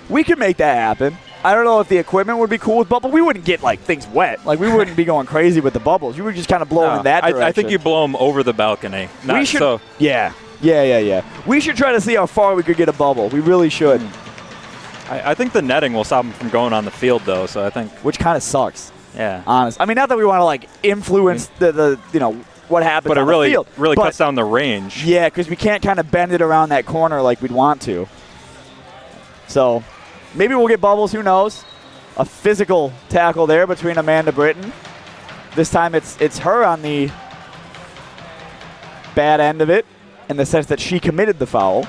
We could make that happen. I don't know if the equipment would be cool with bubbles. We wouldn't get things wet. We wouldn't be going crazy with the bubbles. You would just kind of blow them in that direction. I think you blow them over the balcony. Yeah. We should try to see how far we could get a bubble. We really should. I think the netting will stop them from going on the field, though. So I think, which kind of sucks. Yeah. Honest. I mean, not that we want to influence what happens but on the field. But it really cuts down the range. Yeah, because we can't kind of bend it around that corner like we'd want to. So maybe we'll get bubbles. Who knows? A physical tackle there between Amanda Britton. This time it's her on the bad end of it. in the sense that she committed the foul.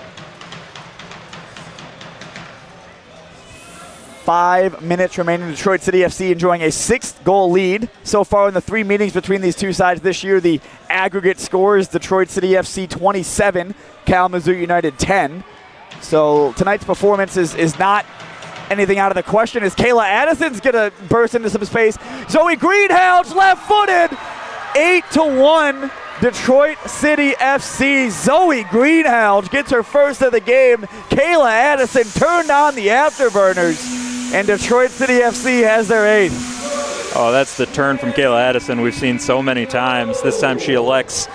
5 minutes remaining. Detroit City FC enjoying a 6-goal lead. So far in the 3 meetings between these two sides this year, the aggregate score is Detroit City FC 27, Kalamazoo United 10. So tonight's performance is not anything out of the question, as Kayla Addison's going to burst into some space. Zoe Greenhouse left-footed. 8-1 Detroit City FC. Zoe Greenhouse gets her first of the game. Kayla Addison turned on the afterburners. And Detroit City FC has their 8th. Oh, that's the turn from Kayla Addison we've seen so many times. This time she elects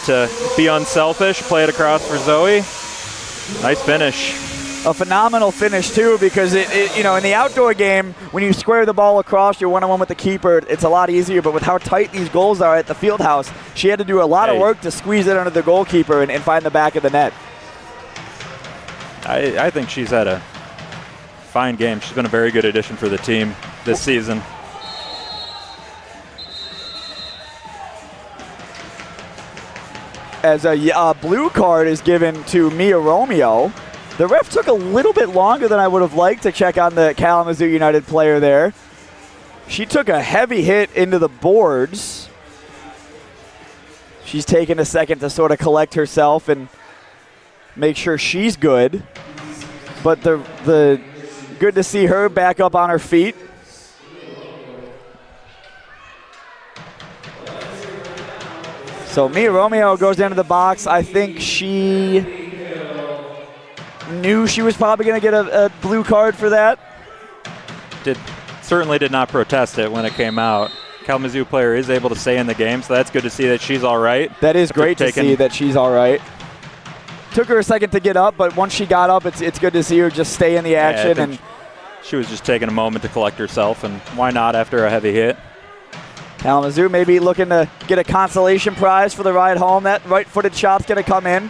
to be unselfish, play it across for Zoe. Nice finish. A phenomenal finish, too, because it in the outdoor game, when you square the ball across, you're one-on-one with the keeper, it's a lot easier. But with how tight these goals are at the Fieldhouse, she had to do a lot of work to squeeze it under the goalkeeper and find the back of the net. I think she's had a fine game. She's been a very good addition for the team this season. As a blue card is given to Mia Romeo. The ref took a little bit longer than I would have liked to check on the Kalamazoo United player there. She took a heavy hit into the boards. She's taken a second to sort of collect herself and make sure she's good. But the good to see her back up on her feet. So Mia Romeo goes into the box. I think she knew she was probably going to get a blue card for that. Certainly did not protest it when it came out. Kalamazoo player is able to stay in the game, so that's good to see that she's all right. That is great to see that she's all right. Took her a second to get up, but once she got up, it's good to see her just stay in the action. And she was just taking a moment to collect herself, and why not after a heavy hit? Kalamazoo maybe looking to get a consolation prize for the ride home. That right-footed shot's going to come in.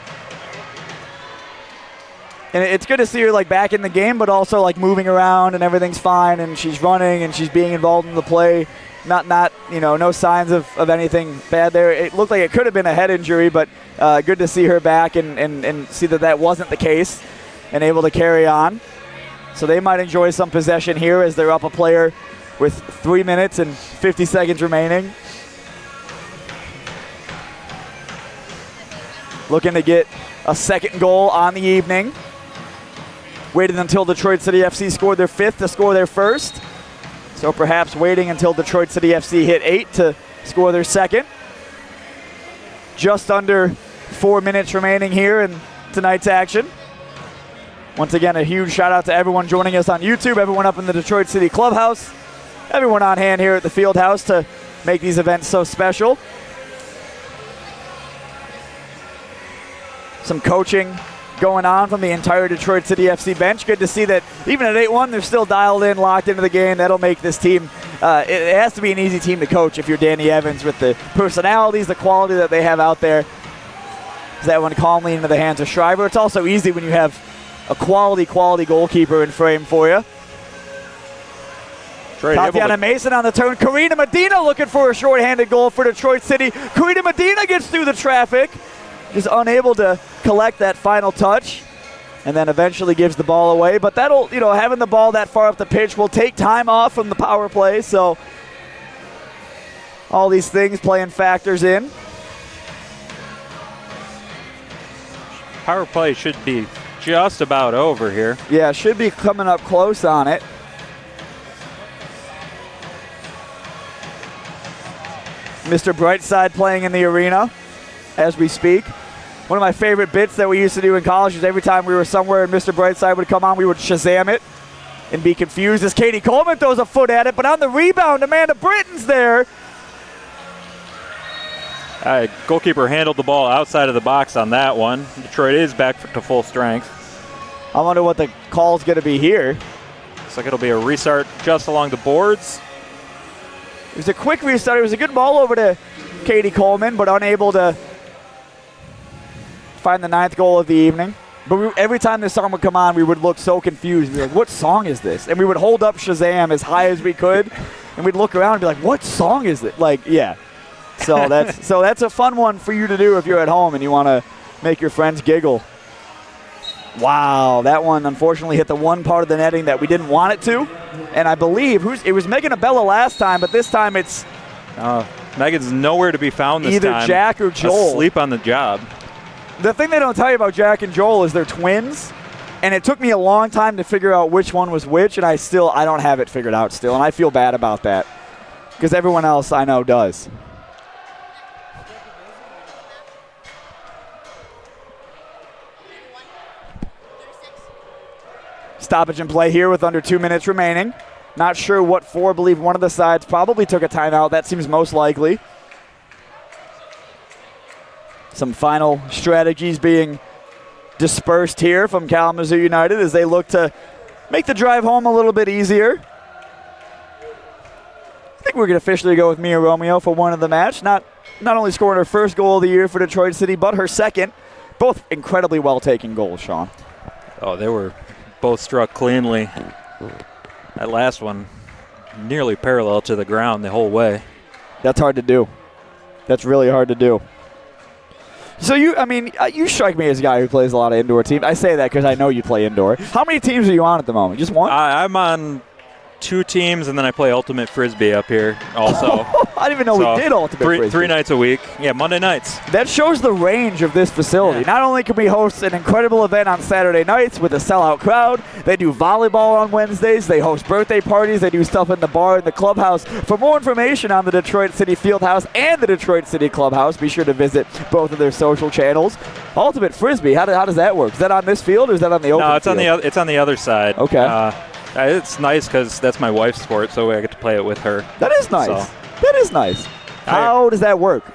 And it's good to see her back in the game, but also moving around and everything's fine, and she's running and she's being involved in the play. Not no signs of anything bad there. It looked like it could have been a head injury, but good to see her back and see that wasn't the case and able to carry on. So they might enjoy some possession here as they're up a player with 3 minutes and 50 seconds remaining. Looking to get a second goal on the evening. Waited until Detroit City FC scored their 5th to score their first. So perhaps waiting until Detroit City FC hit 8 to score their second. Just under 4 minutes remaining here in tonight's action. Once again, a huge shout out to everyone joining us on YouTube, everyone up in the Detroit City Clubhouse, everyone on hand here at the Fieldhouse to make these events so special. Some coaching going on from the entire Detroit City FC bench. Good to see that even at 8-1, they're still dialed in, locked into the game. That'll make this team, it has to be an easy team to coach if you're Danny Evans with the personalities, the quality that they have out there. That one calmly into the hands of Schreiber. It's also easy when you have a quality goalkeeper in frame for you. Tatiana Mason on the turn. Karina Medina looking for a short-handed goal for Detroit City. Karina Medina gets through the traffic. Just unable to collect that final touch, and then eventually gives the ball away. But that'll, having the ball that far up the pitch will take time off from the power play. So all these things playing factors in. Power play should be just about over here. Yeah, should be coming up close on it. Mr. Brightside playing in the arena as we speak. One of my favorite bits that we used to do in college is every time we were somewhere and Mr. Brightside would come on, we would Shazam it and be confused as Katie Coleman throws a foot at it. But on the rebound, Amanda Britton's there. Goalkeeper handled the ball outside of the box on that one. Detroit is back to full strength. I wonder what the call's going to be here. Looks like it'll be a restart just along the boards. It was a quick restart. It was a good ball over to Katie Coleman, but unable to find the 9th goal of the evening. But every time this song would come on, we would look so confused. We'd be like, what song is this? And we would hold up Shazam as high as we could, and we'd look around and be like, what song is it? Yeah. So that's a fun one for you to do if you're at home and you want to make your friends giggle. Wow, that one unfortunately hit the one part of the netting that we didn't want it to. And I believe it was Megan Abella last time, but this time it's Megan's nowhere to be found this time. Either Jack or Joel. Asleep on the job. The thing they don't tell you about Jack and Joel is they're twins. And it took me a long time to figure out which one was which, and I don't have it figured out still, and I feel bad about that. Because everyone else I know does. Stoppage and play here with under 2 minutes remaining. Not sure what for. I believe one of the sides probably took a timeout. That seems most likely. Some final strategies being dispersed here from Kalamazoo United as they look to make the drive home a little bit easier. I think we're going to officially go with Mia Romeo for one of the match. Not only scoring her first goal of the year for Detroit City, but her second. Both incredibly well-taken goals, Sean. Oh, they were both struck cleanly. That last one nearly parallel to the ground the whole way. That's hard to do. That's really hard to do. So you strike me as a guy who plays a lot of indoor teams. I say that because I know you play indoor. How many teams are you on at the moment? Just one? I'm on 2 teams, and then I play Ultimate Frisbee up here also. I didn't even know we did Ultimate Frisbee. 3 nights a week. Yeah, Monday nights. That shows the range of this facility. Yeah. Not only can we host an incredible event on Saturday nights with a sellout crowd, they do volleyball on Wednesdays, they host birthday parties, they do stuff in the bar and the clubhouse. For more information on the Detroit City Fieldhouse and the Detroit City Clubhouse, be sure to visit both of their social channels. Ultimate Frisbee, how does that work? Is that on this field or is that on the open field? No, it's on the other side. Okay. It's nice because that's my wife's sport, so I get to play it with her. That is nice. So. That is nice. How does that work?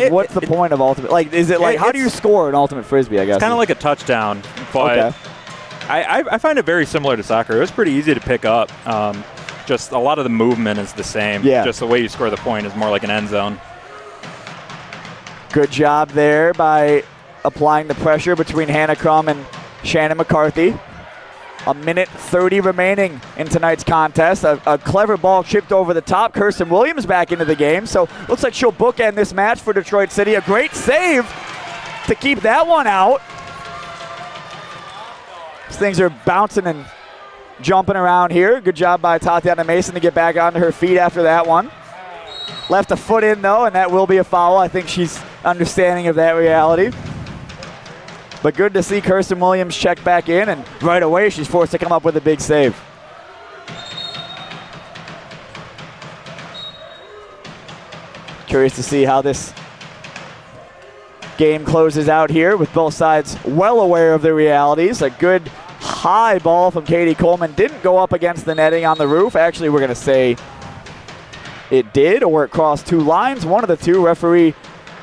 What's the point of Ultimate? Is it how do you score an Ultimate Frisbee, I guess? It's kind of like a touchdown, but okay. I find it very similar to soccer. It was pretty easy to pick up. Just a lot of the movement is the same. Yeah. Just the way you score the point is more like an end zone. Good job there by applying the pressure between Hannah Crum and Shannon McCarthy. A minute 30 remaining in tonight's contest. A clever ball chipped over the top. Kirsten Williams back into the game. So looks like she'll bookend this match for Detroit City. A great save to keep that one out. These things are bouncing and jumping around here. Good job by Tatiana Mason to get back onto her feet after that one. Left a foot in though, and that will be a foul. I think she's understanding of that reality. But good to see Kirsten Williams check back in, and right away she's forced to come up with a big save. Curious to see how this game closes out here with both sides well aware of the realities. A good high ball from Katie Coleman didn't go up against the netting on the roof. Actually, we're going to say it did, or it crossed 2 lines. One of the two. Referee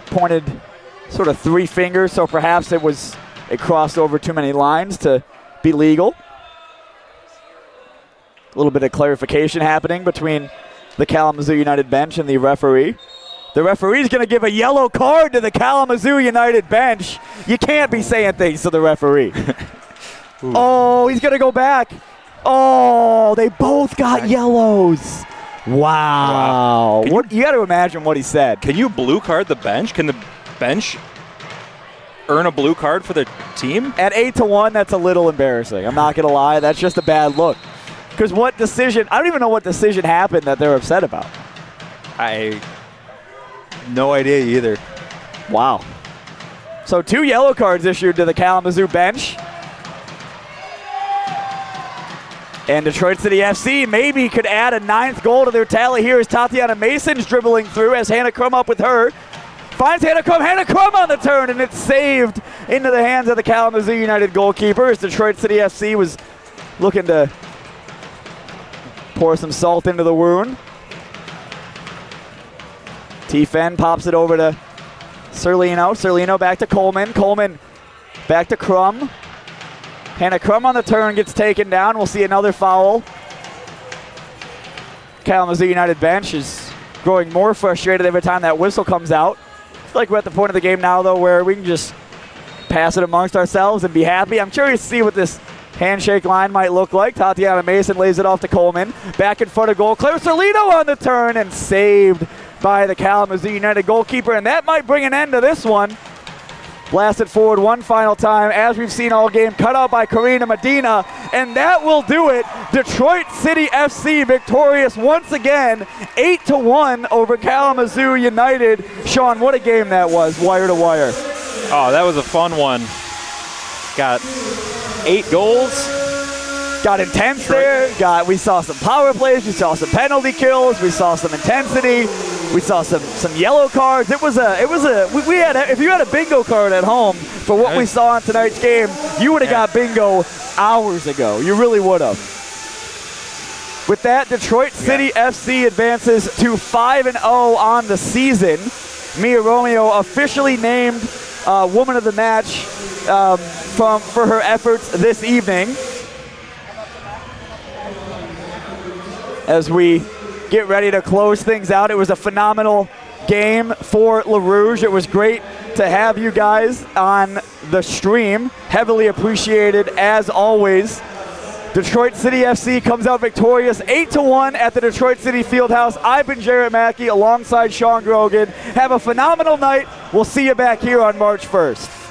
pointed sort of 3 fingers, so perhaps it crossed over too many lines to be legal. A little bit of clarification happening between the Kalamazoo United bench and the referee. The referee's going to give a yellow card to the Kalamazoo United bench. You can't be saying things to the referee. Oh, he's going to go back. Oh, they both got yellows. Wow. You got to imagine what he said. Can you blue card the bench? Can the bench earn a blue card for the team? At 8-1, that's a little embarrassing. I'm not going to lie. That's just a bad look. Because what decision? I don't even know what decision happened that they're upset about. No idea either. Wow. So 2 yellow cards issued to the Kalamazoo bench. And Detroit City FC maybe could add a 9th goal to their tally here as Tatiana Mason's dribbling through as Hannah Crum up with her. Finds Hannah Crum on the turn, and it's saved into the hands of the Kalamazoo United goalkeeper as Detroit City FC was looking to pour some salt into the wound. T-Fen pops it over to Serlino. Serlino back to Coleman. Coleman back to Crum. Hannah Crum on the turn gets taken down. We'll see another foul. Kalamazoo United bench is growing more frustrated every time that whistle comes out. I feel like we're at the point of the game now, though, where we can just pass it amongst ourselves and be happy. I'm curious to see what this handshake line might look like. Tatiana Mason lays it off to Coleman. Back in front of goal. Claire Serlino on the turn and saved by the Kalamazoo United goalkeeper, and that might bring an end to this one. Blasted forward one final time, as we've seen all game, cut out by Karina Medina, and that will do it. Detroit City FC victorious once again, 8-1 over Kalamazoo United. Sean, what a game that was, wire to wire. Oh, that was a fun one. Got 8 goals. Got intense there. We saw some power plays. We saw some penalty kills. We saw some intensity. We saw some yellow cards. We had if you had a bingo card at home for what we saw in tonight's game, you would have got bingo hours ago. You really would have. With that, Detroit City FC advances to 5-0 on the season. Mia Romeo officially named Woman of the Match for her efforts this evening. As we get ready to close things out, it was a phenomenal game for Rouge. It was great to have you guys on the stream. Heavily appreciated as always. Detroit City FC comes out victorious 8-1 at the Detroit City Fieldhouse. I've been Jarrett Mackey alongside Sean Grogan. Have a phenomenal night. We'll see you back here on March 1st.